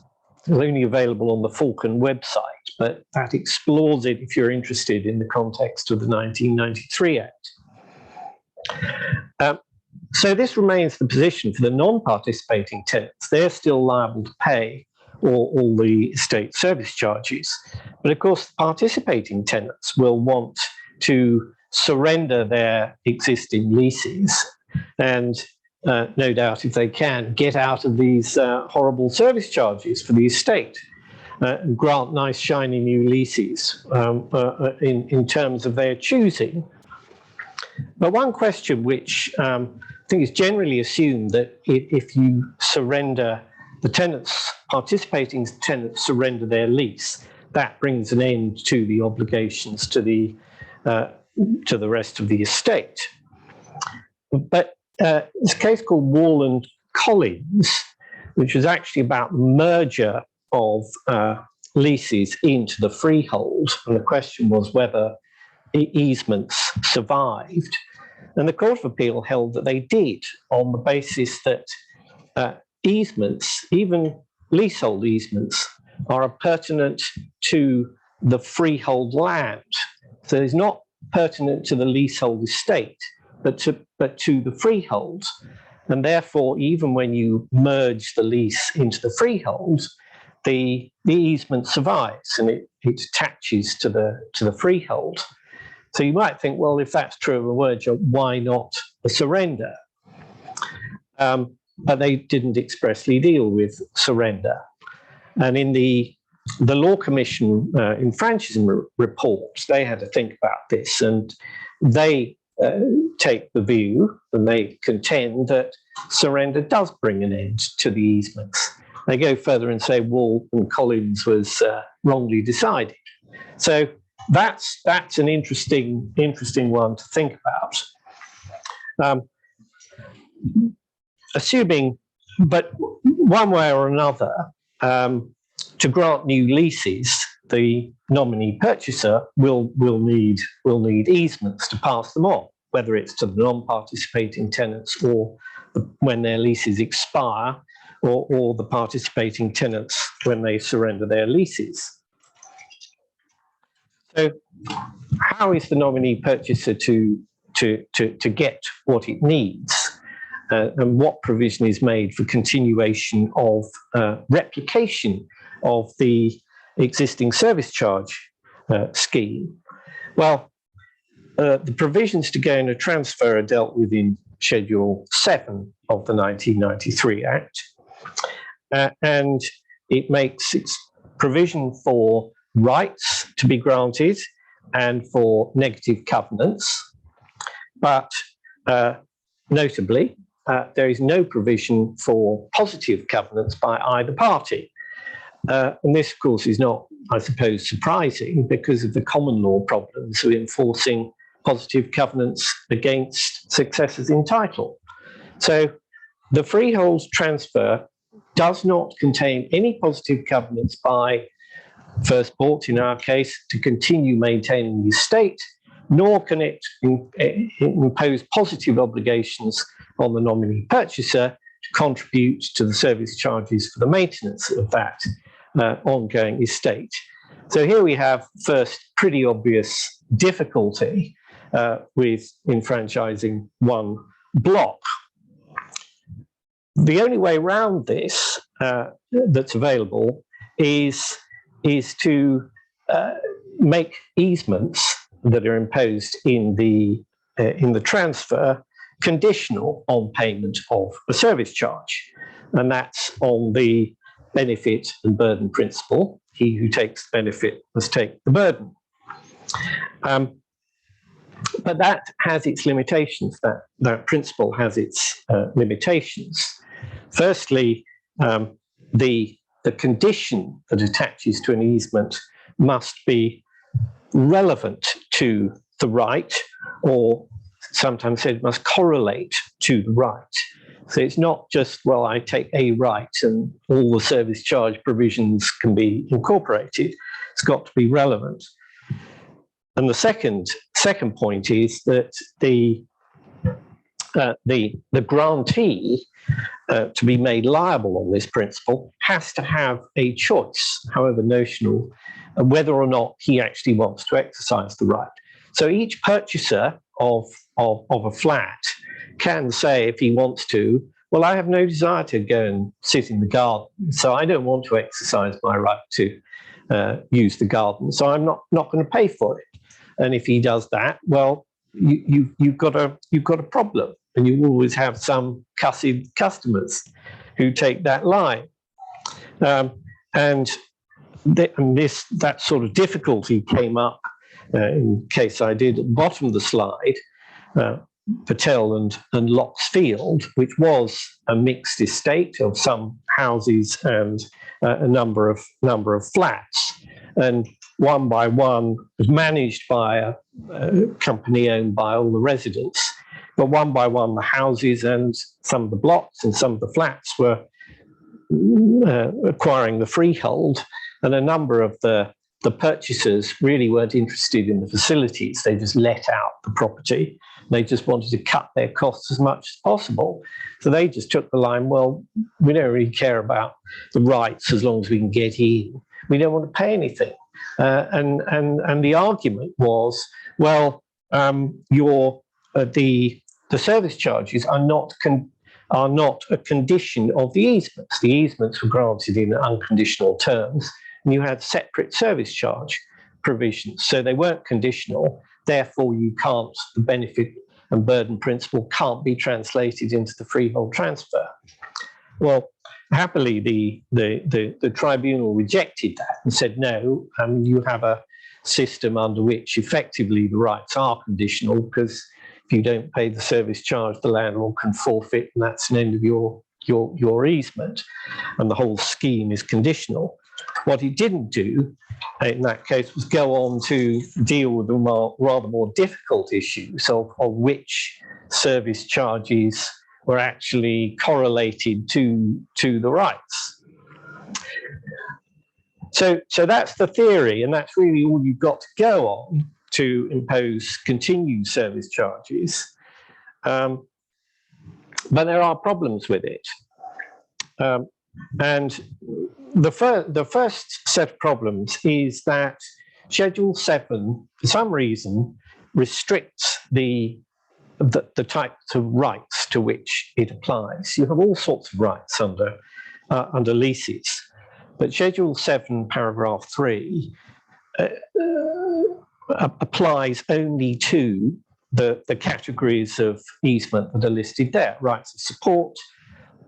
only available on the Falcon website, but that explores it if you're interested in the context of the 1993 Act. So this remains the position for the non-participating tenants. They're still liable to pay all the estate service charges. But of course, the participating tenants will want to surrender their existing leases and no doubt, if they can, get out of these horrible service charges for the estate and grant nice, shiny new leases in terms of their choosing. But one question which I think is generally assumed that if you surrender the tenants, participating tenants surrender their lease, that brings an end to the obligations to the rest of the estate. But It's a case called Wall and Collins, which was actually about the merger of leases into the freehold. And the question was whether easements survived. And the Court of Appeal held that they did, on the basis that easements, even leasehold easements, are pertinent to the freehold land. So it's not pertinent to the leasehold estate, but to the freehold. And therefore, even when you merge the lease into the freehold, the easement survives and it attaches to the freehold. So you might think, well, if that's true of a merger, why not a surrender? But they didn't expressly deal with surrender. And in the Law Commission enfranchisement reports, they had to think about this, and they take the view and they contend that surrender does bring an end to the easements. They go further and say Wall and Collins was wrongly decided. So that's an interesting one to think about. Assuming, but one way or another, to grant new leases, the nominee purchaser will need easements to pass them on, whether it's to the non-participating tenants or when their leases expire, or the participating tenants when they surrender their leases. So how is the nominee purchaser to get what it needs? And what provision is made for continuation of replication of the existing service charge scheme? Well, the provisions to gain a transfer are dealt with in Schedule 7 of the 1993 Act. And it makes its provision for rights to be granted and for negative covenants. But notably, there is no provision for positive covenants by either party. And this, of course, is not, I suppose, surprising because of the common law problems of enforcing positive covenants against successors in title. So the freehold transfer does not contain any positive covenants by first bought, in our case, to continue maintaining the estate, nor can it impose positive obligations on the nominee purchaser to contribute to the service charges for the maintenance of that ongoing estate. So here we have first pretty obvious difficulty with enfranchising one block. The only way around this that's available is to make easements that are imposed in the transfer conditional on payment of a service charge, and that's on the benefit and burden principle. He who takes the benefit must take the burden. But that has its limitations. That principle has its limitations. Firstly, the condition that attaches to an easement must be relevant to the right, or sometimes said must correlate to the right. So it's not just, well, I take a right and all the service charge provisions can be incorporated. It's got to be relevant. And the second point is that the grantee to be made liable on this principle has to have a choice, however notional, whether or not he actually wants to exercise the right. So each purchaser of a flat can say, if he wants to, well, I have no desire to go and sit in the garden, so I don't want to exercise my right to use the garden, so I'm not going to pay for it. And if he does that, well, you've got a problem, and you always have some cussed customers who take that line. And that sort of difficulty came up in case I did at the bottom of the slide, Patel and Locks Field, which was a mixed estate of some houses and a number of flats, and one by one was managed by a company owned by all the residents. but one by one, the houses and some of the blocks and some of the flats were acquiring the freehold, and a number of the purchasers really weren't interested in the facilities. They just let out the property. They just wanted to cut their costs as much as possible. So they just took the line, well, we don't really care about the rights as long as we can get in. We don't want to pay anything. And the argument was, well, the service charges are not a condition of the easements. The easements were granted in unconditional terms, and you had separate service charge provisions. So they weren't conditional, therefore you can't, the benefit and burden principle can't be translated into the freehold transfer. Well, happily, the tribunal rejected that and said, no, you have a system under which effectively the rights are conditional, because if you don't pay the service charge, the landlord can forfeit, and that's an end of your easement, and the whole scheme is conditional. What he didn't do in that case was go on to deal with the rather more difficult issues of which service charges were actually correlated to the rights. So that's the theory, and that's really all you've got to go on to impose continued service charges. But there are problems with it. And the first set of problems is that Schedule 7, for some reason, restricts the types of rights to which it applies. You have all sorts of rights under leases, but Schedule 7, paragraph 3, applies only to the categories of easement that are listed there: rights of support,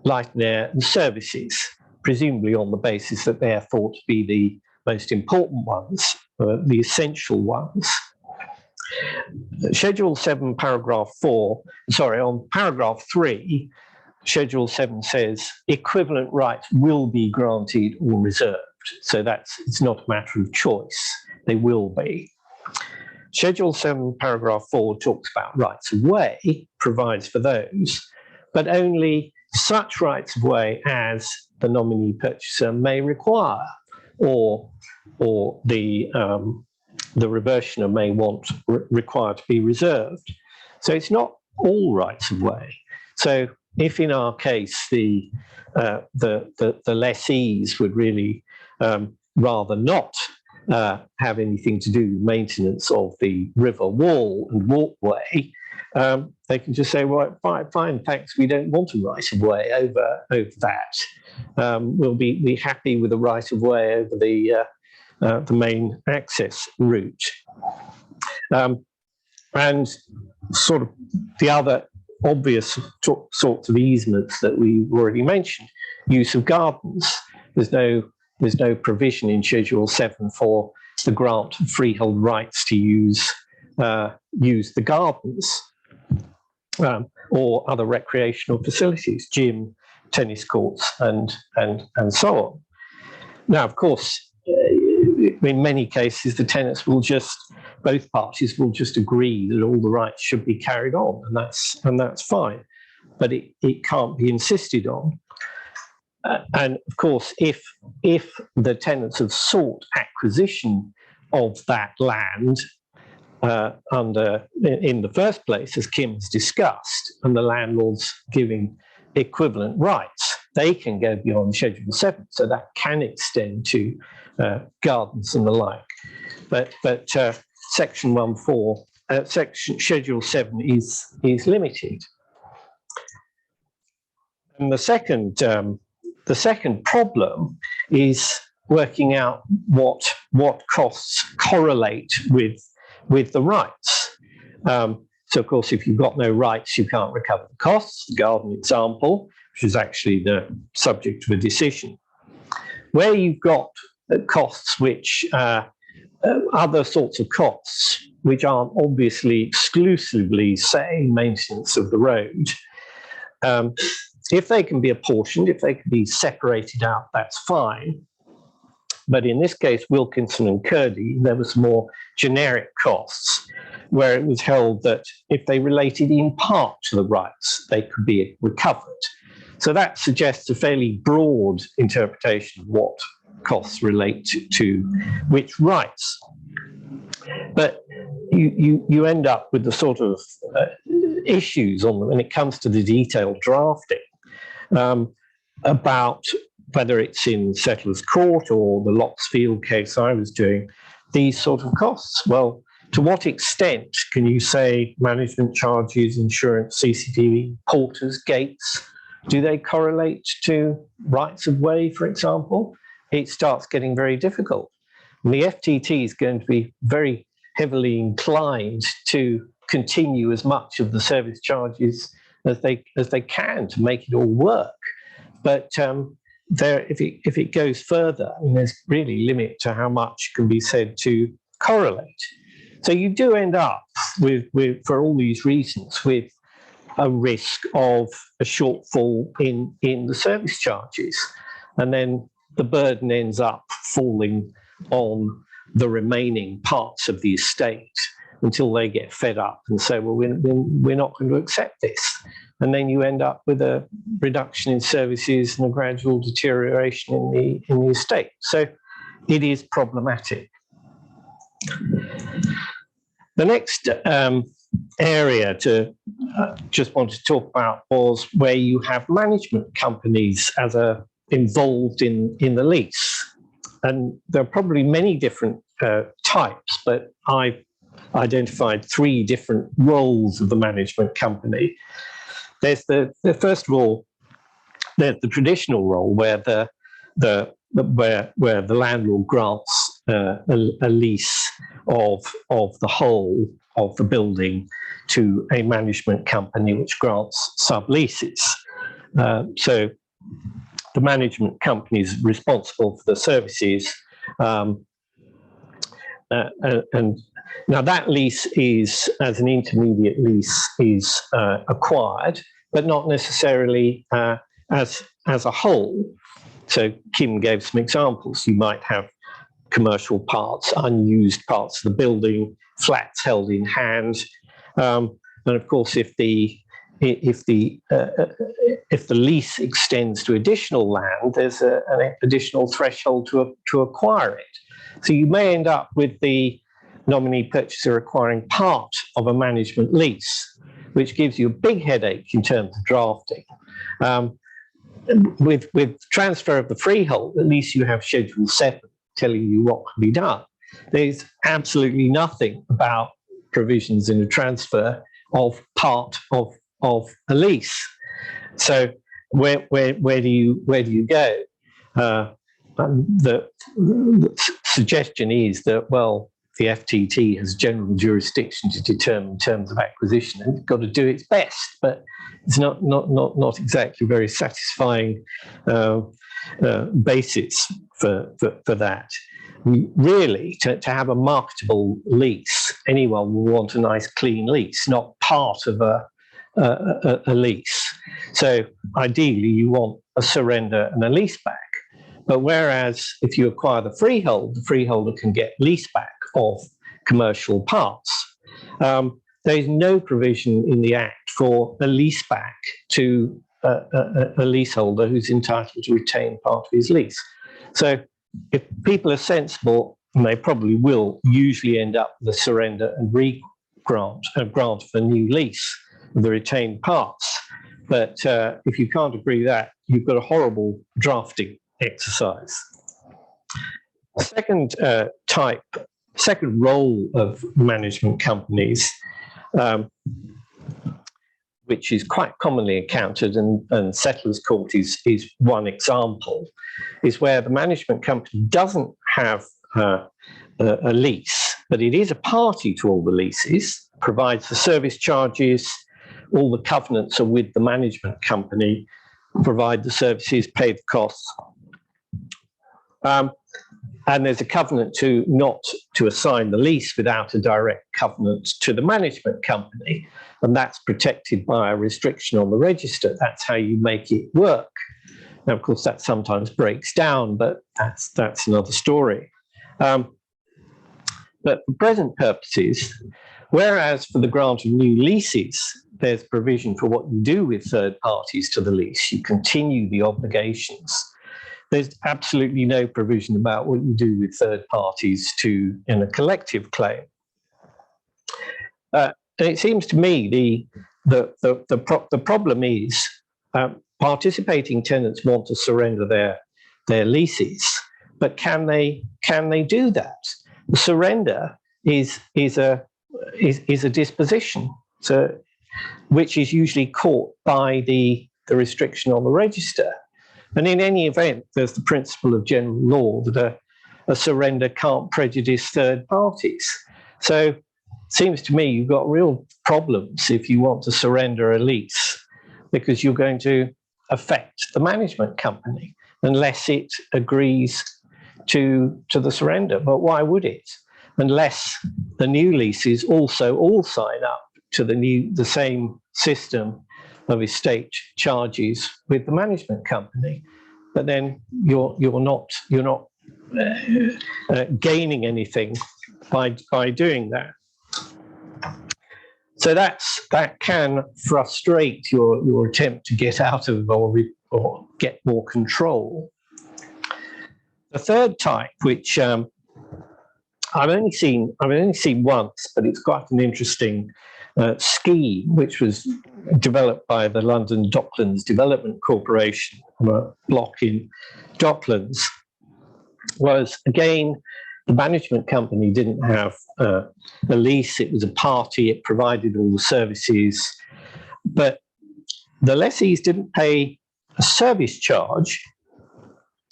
light and air, and services, presumably on the basis that they are thought to be the most important ones, the essential ones. Schedule 7, paragraph 4, on paragraph 3, Schedule 7 says equivalent rights will be granted or reserved. So it's not a matter of choice, they will be. Schedule 7, paragraph 4 talks about rights of way, provides for those, but only such rights of way as the nominee purchaser may require, or the reversioner may require to be reserved. So it's not all rights of way. So if in our case the lessees would really rather not have anything to do with maintenance of the river wall and walkway, they can just say, well, fine, thanks, we don't want a right of way over that. We'll be happy with a right of way over the main access route. And sort of the other obvious sorts of easements that we already mentioned, use of gardens. There's no provision in Schedule 7 for the grant of freehold rights to use the gardens or other recreational facilities, gym, tennis courts, and so on. Now, of course, in many cases, the tenants both parties will just agree that all the rights should be carried on, and that's fine, but it can't be insisted on. And of course, if the tenants have sought acquisition of that land in the first place, as Kim's discussed, and the landlord's giving equivalent rights, they can go beyond Schedule 7, so that can extend to gardens and the like. But Section 1.4, Schedule 7 is limited. And the second problem is working out what costs correlate with the rights. So of course, if you've got no rights, you can't recover the costs. The garden example, which is actually the subject of a decision. Where you've got costs which other sorts of costs which aren't obviously exclusively, say, maintenance of the road, if they can be apportioned, if they can be separated out, that's fine. But in this case, Wilkinson and Curdy, there was more generic costs, where it was held that if they related in part to the rights, they could be recovered. So that suggests a fairly broad interpretation of what costs relate to which rights. But you end up with the sort of issues when it comes to the detailed drafting about whether it's in Settler's Court or the Locksfield case I was doing, these sort of costs. Well, to what extent can you say management charges, insurance, CCTV, porters, gates, do they correlate to rights of way, for example? It starts getting very difficult. And the FTT is going to be very heavily inclined to continue as much of the service charges as they can to make it all work. But if it goes further, I mean, there's really a limit to how much can be said to correlate. So you do end up with for all these reasons, with a risk of a shortfall in the service charges. And then the burden ends up falling on the remaining parts of the estate until they get fed up and say, well, we're not going to accept this. And then you end up with a reduction in services and a gradual deterioration in the estate. So it is problematic. The next area to just want to talk about was where you have management companies involved in the lease. And there are probably many different types, but I've identified three different roles of the management company. There's first of all, there's the traditional role where the landlord grants a lease of the whole of the building to a management company which grants subleases. So the management company is responsible for the services, and now that lease is, as an intermediate lease, is acquired, but not necessarily as a whole. So Kim gave some examples. You might have commercial parts, unused parts of the building, flats held in hand, and of course, if the lease extends to additional land, there's an additional threshold to acquire it. So you may end up with the nominee purchaser acquiring part of a management lease, which gives you a big headache in terms of drafting. With transfer of the freehold, at least you have Schedule 7 telling you what can be done. There's absolutely nothing about provisions in a transfer of part of a lease. So where do you go? The suggestion is that, well, the FTT has general jurisdiction to determine terms of acquisition, and it's got to do its best, but it's not exactly very satisfying basis for that. Really, to have a marketable lease, anyone will want a nice clean lease, not part of a lease. So ideally, you want a surrender and a lease back. But whereas if you acquire the freeholder can get lease back of commercial parts. There is no provision in the Act for a lease back to a leaseholder who's entitled to retain part of his lease. So if people are sensible, and they probably will, usually end up with a surrender and grant of a new lease of the retained parts. But if you can't agree that, you've got a horrible drafting exercise. The second role of management companies, which is quite commonly encountered, and Settler's Court is one example, is where the management company doesn't have a lease, but it is a party to all the leases, provides the service charges, all the covenants are with the management company, provide the services, pay the costs. And there's a covenant not to assign the lease without a direct covenant to the management company. And that's protected by a restriction on the register. That's how you make it work. Now, of course, that sometimes breaks down, but that's another story. But for present purposes, Whereas for the grant of new leases, there's provision for what you do with third parties to the lease. You continue the obligations. There's absolutely no provision about what you do with third parties in a collective claim. And it seems to me the problem is participating tenants want to surrender their leases, but can they do that? The surrender is a disposition, so which is usually caught by the restriction on the register. And in any event, there's the principle of general law that a surrender can't prejudice third parties. So it seems to me you've got real problems if you want to surrender a lease, because you're going to affect the management company unless it agrees to the surrender. But why would it? Unless the new leases also all sign up to the same system of estate charges with the management company. But then you're not gaining anything by doing that. So that can frustrate your attempt to get out of or get more control. The third type, which I've only seen once, but it's quite an interesting scheme, which was developed by the London Docklands Development Corporation on a block in Docklands, was again, the management company didn't have a lease. It was a party. It provided all the services, but the lessees didn't pay a service charge.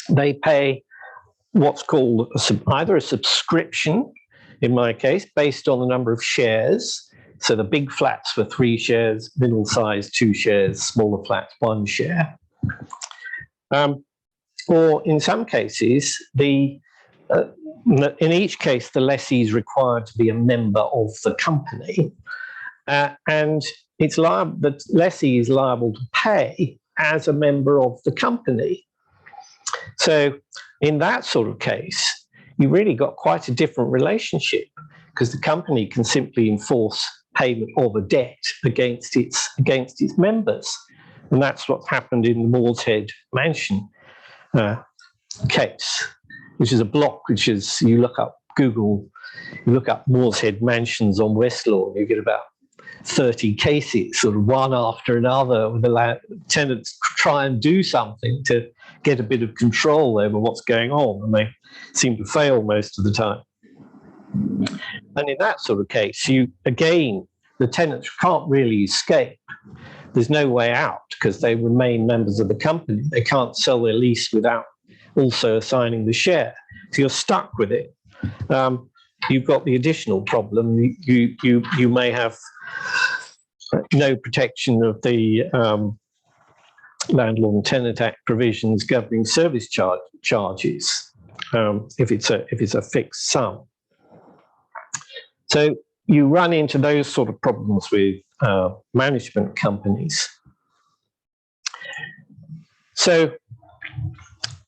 They pay what's called either a subscription, in my case, based on the number of shares. So the big flats were 3 shares, middle size 2 shares, smaller flats 1 share. Or in some cases, in each case, the lessee is required to be a member of the company, and the lessee is liable to pay as a member of the company. So in that sort of case, you really got quite a different relationship, because the company can simply enforce payment of a debt against its members. And that's what happened in the Moorshead Mansion case, which is a block which is, you look up Moorshead Mansions on Westlaw, and you get about 30 cases, sort of one after another, with the tenants try and do something to get a bit of control over what's going on, and they seem to fail most of the time. And in that sort of case, the tenants can't really escape. There's no way out, because they remain members of the company. They can't sell their lease without also assigning the share. So you're stuck with it. You've got the additional problem. You may have no protection of the Landlord and Tenant Act provisions governing service charges if it's a fixed sum. So you run into those sort of problems with management companies. So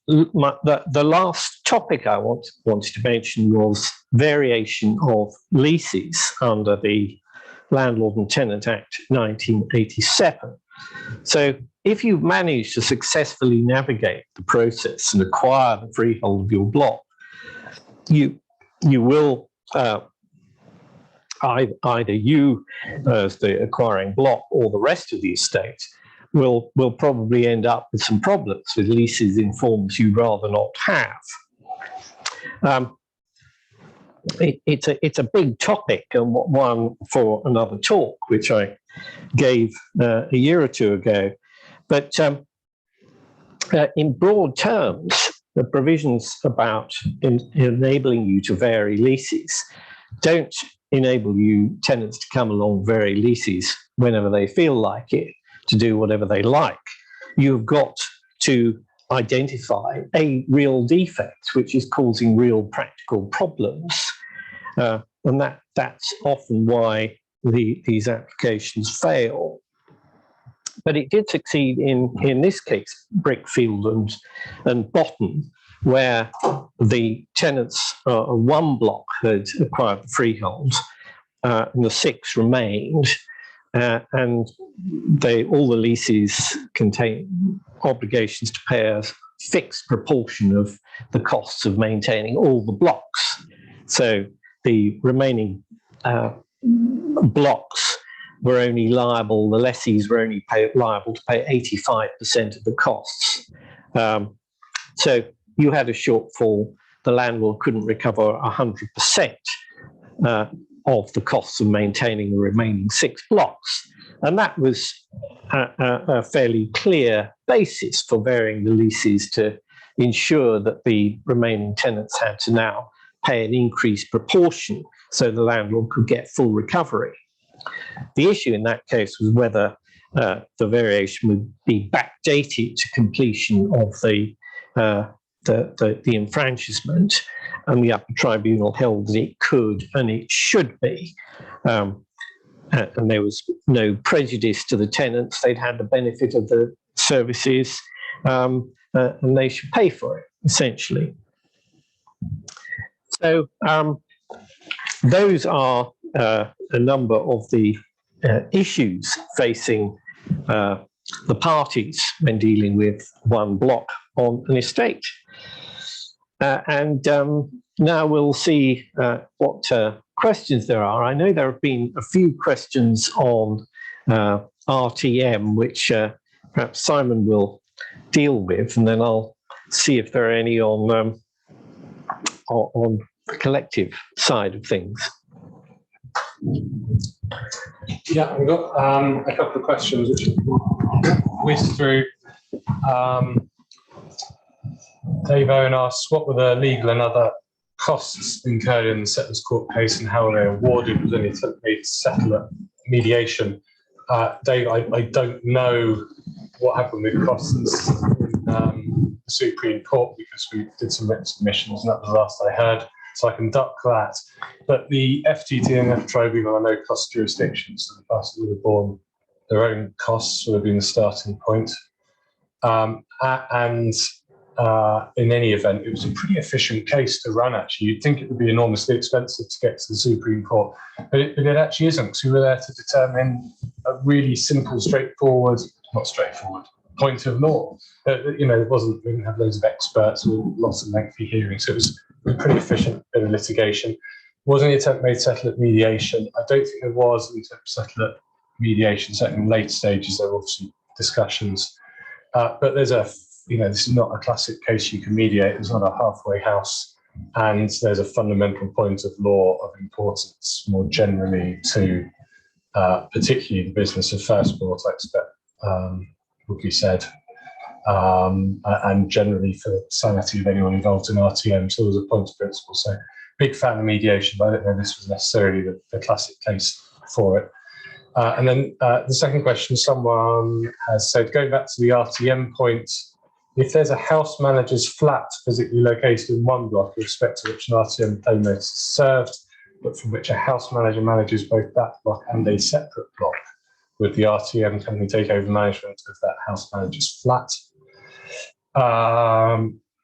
the last topic I wanted to mention was variation of leases under the Landlord and Tenant Act 1987. So if you've managed to successfully navigate the process and acquire the freehold of your block, you will either you as the acquiring block or the rest of the estate will probably end up with some problems with leases in forms you'd rather not have. It's a big topic, and one for another talk, which I gave a year or two ago. But in broad terms, the provisions about enabling you to vary leases don't enable tenants to come along, vary leases whenever they feel like it, to do whatever they like. You've got to identify a real defect which is causing real practical problems, and that's often why these applications fail. But it did succeed in this case, Brickfield and Bottom, where the tenants of one block had acquired the freehold, and the 6 remained, and all the leases contain obligations to pay a fixed proportion of the costs of maintaining all the blocks. So the remaining blocks were only liable, the lessees were only liable to pay 85% of the costs. So you had a shortfall, the landlord couldn't recover 100% of the costs of maintaining the remaining 6 blocks. And that was a fairly clear basis for varying the leases to ensure that the remaining tenants had to now pay an increased proportion so the landlord could get full recovery. The issue in that case was whether the variation would be backdated to completion of the enfranchisement, and the upper tribunal held that it could and it should be. And there was no prejudice to the tenants. They'd had the benefit of the services, and they should pay for it, essentially. So those are a number of the issues facing the parties when dealing with one block on an estate. And now we'll see what questions there are. I know there have been a few questions on RTM, which perhaps Simon will deal with, and then I'll see if there are any on the collective side of things.
Yeah, I've got a couple of questions which we'll whiz through. Dave Owen asks, what were the legal and other costs incurred in the Settlers Court case and how were they awarded? Was any attempt made to settle at mediation? Dave, I don't know what happened with costs in the Supreme Court because we did some written submissions and that was the last I heard, so I can duck that. But the FTT and F Tribunal are no cost jurisdictions, so the parties would have borne their own costs, would have been the starting point. In any event, it was a pretty efficient case to run, actually. You'd think it would be enormously expensive to get to the Supreme Court, but it actually isn't, because we were there to determine a really simple, straightforward, not straightforward, point of law. We didn't have loads of experts or lots of lengthy hearings, so it was a pretty efficient bit of litigation. Was any attempt made to settle at mediation? I don't think there was an attempt to settle at mediation. Certainly in late stages, there were obviously discussions. But there's this is not a classic case you can mediate. It's not a halfway house. And there's a fundamental point of law of importance more generally to particularly the business of first brought, I expect, would be said. And generally for the sanity of anyone involved in RTM. So there's a point of principle. So big fan of mediation, but I don't know this was necessarily the classic case for it. And then the second question, someone has said, going back to the RTM point, if there's a house manager's flat physically located in one block with respect to which an RTM claim notice is served, but from which a house manager manages both that block and a separate block, would the RTM company take over management of that house manager's flat?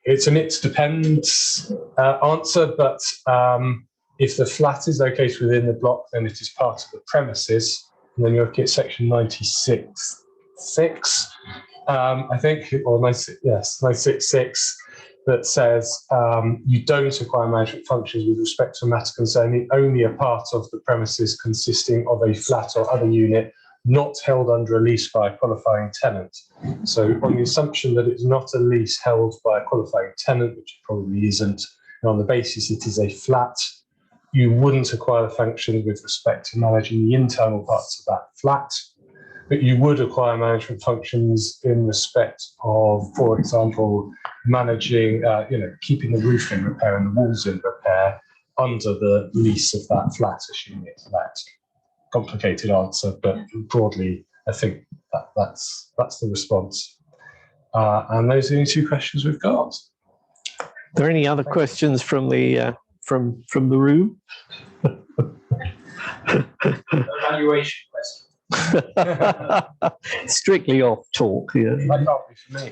It's an it depends answer, but if the flat is located within the block, then it is part of the premises. And then you look at section 96(6), I think, or 96(6), that says you don't acquire management functions with respect to a matter concerning only a part of the premises consisting of a flat or other unit not held under a lease by a qualifying tenant. So on the assumption that it's not a lease held by a qualifying tenant, which it probably isn't, and on the basis it is a flat, you wouldn't acquire the function with respect to managing the internal parts of that flat, but you would acquire management functions in respect of, for example, managing, keeping the roof in repair and the walls in repair under the lease of that flat, assuming it's let. Complicated answer, but broadly, I think that's the response. And those are the two questions we've got.
Are there any other questions from the room?
Evaluation question.
Strictly off talk. Yeah.
That can't be for me.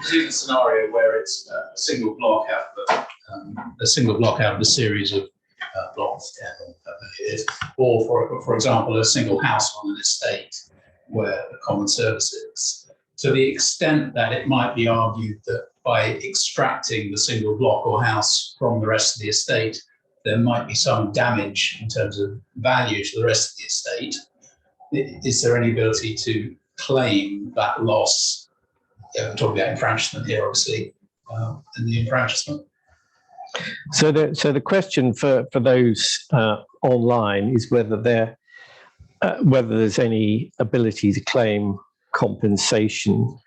See the scenario where it's a single block out of a series of blocks it, or for example, a single house on an estate where the common service is. To the extent that it might be argued that by extracting the single block or house from the rest of the estate, there might be some damage in terms of value to the rest of the estate. Is there any ability to claim that loss? I'm talking about enfranchisement here, obviously, and the enfranchisement.
So the question for those online is whether there's any ability to claim compensation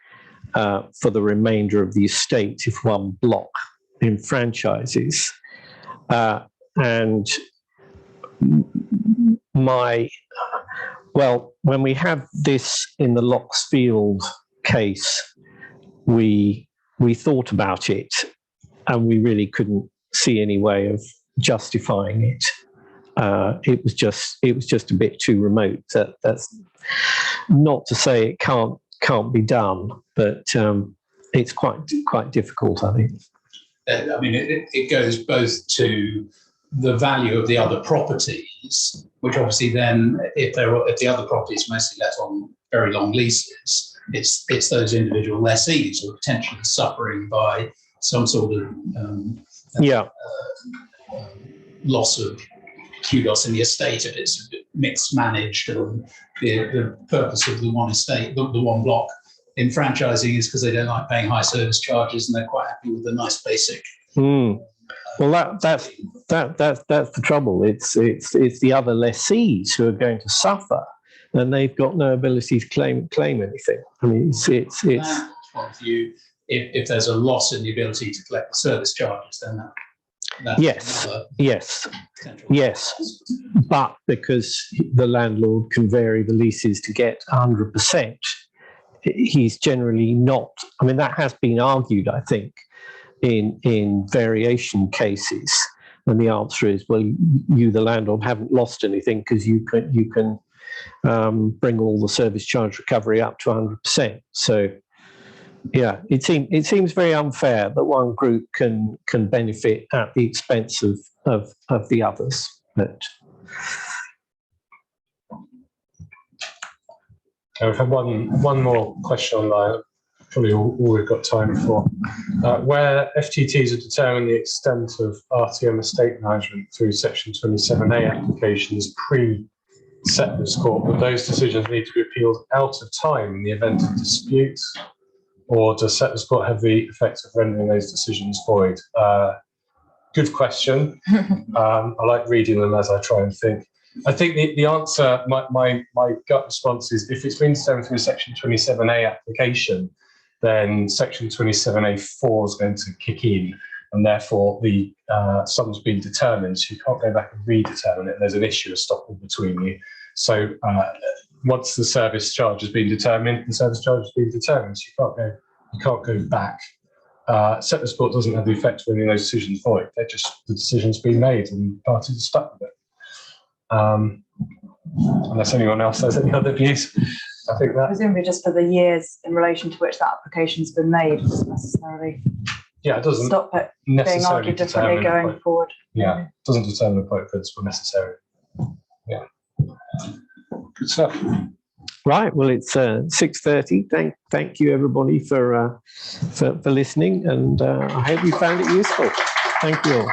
for the remainder of the estate if one block enfranchises. And when we have this in the Locksfield case, we thought about it and we really couldn't see any way of justifying it. It was just a bit too remote. That's not to say it can't be done, but it's quite difficult, I think.
I mean, it goes both to the value of the other properties, which obviously then, if the other property is mostly let on very long leases, it's those individual lessees who are potentially suffering by some sort of loss of kudos in the estate if it's mixed managed, and the purpose of the one estate, the one block enfranchising is because they don't like paying high service charges and they're quite happy with the nice basic.
Well, that's the trouble. It's the other lessees who are going to suffer, and they've got no ability to claim anything. I mean, it's
one view. If there's a loss in the ability to collect the service charges, then that's
yes. But because the landlord can vary the leases to get 100%, he's generally not. I mean, that has been argued, I think, in variation cases, and the answer is, well, you, the landlord, haven't lost anything because you can bring all the service charge recovery up to 100%. So, yeah, it seems very unfair that one group can benefit at the expense of the others. But
we've had one more question online. Probably all we've got time for. Where FTTs have determined the extent of RTM estate management through Section 27A applications pre-Settlers Court, would those decisions need to be appealed out of time in the event of disputes, or does Settlers Court have the effect of rendering those decisions void? Good question. I like reading them as I try and think. I think the answer, my gut response is, if it's been determined through a Section 27A application, then Section 27A4 is going to kick in, and therefore the sum's been determined, so you can't go back and redetermine it. There's an issue of stopping between you. So once the service charge has been determined, the service charge has been determined, so you can't go back. Settlers Court doesn't have the effect of any of those decisions void. They're just, the decision's been made and parties are stuck with it. Unless anyone else has any other views. I think that
presumably just for the years in relation to which that application's been made, doesn't necessarily
it doesn't
stop it being argued differently going forward.
Yeah, it doesn't determine the point goods were necessary. Yeah, good stuff.
Right, well, it's 6:30. Thank you everybody for listening, and I hope you found it useful. Thank you all.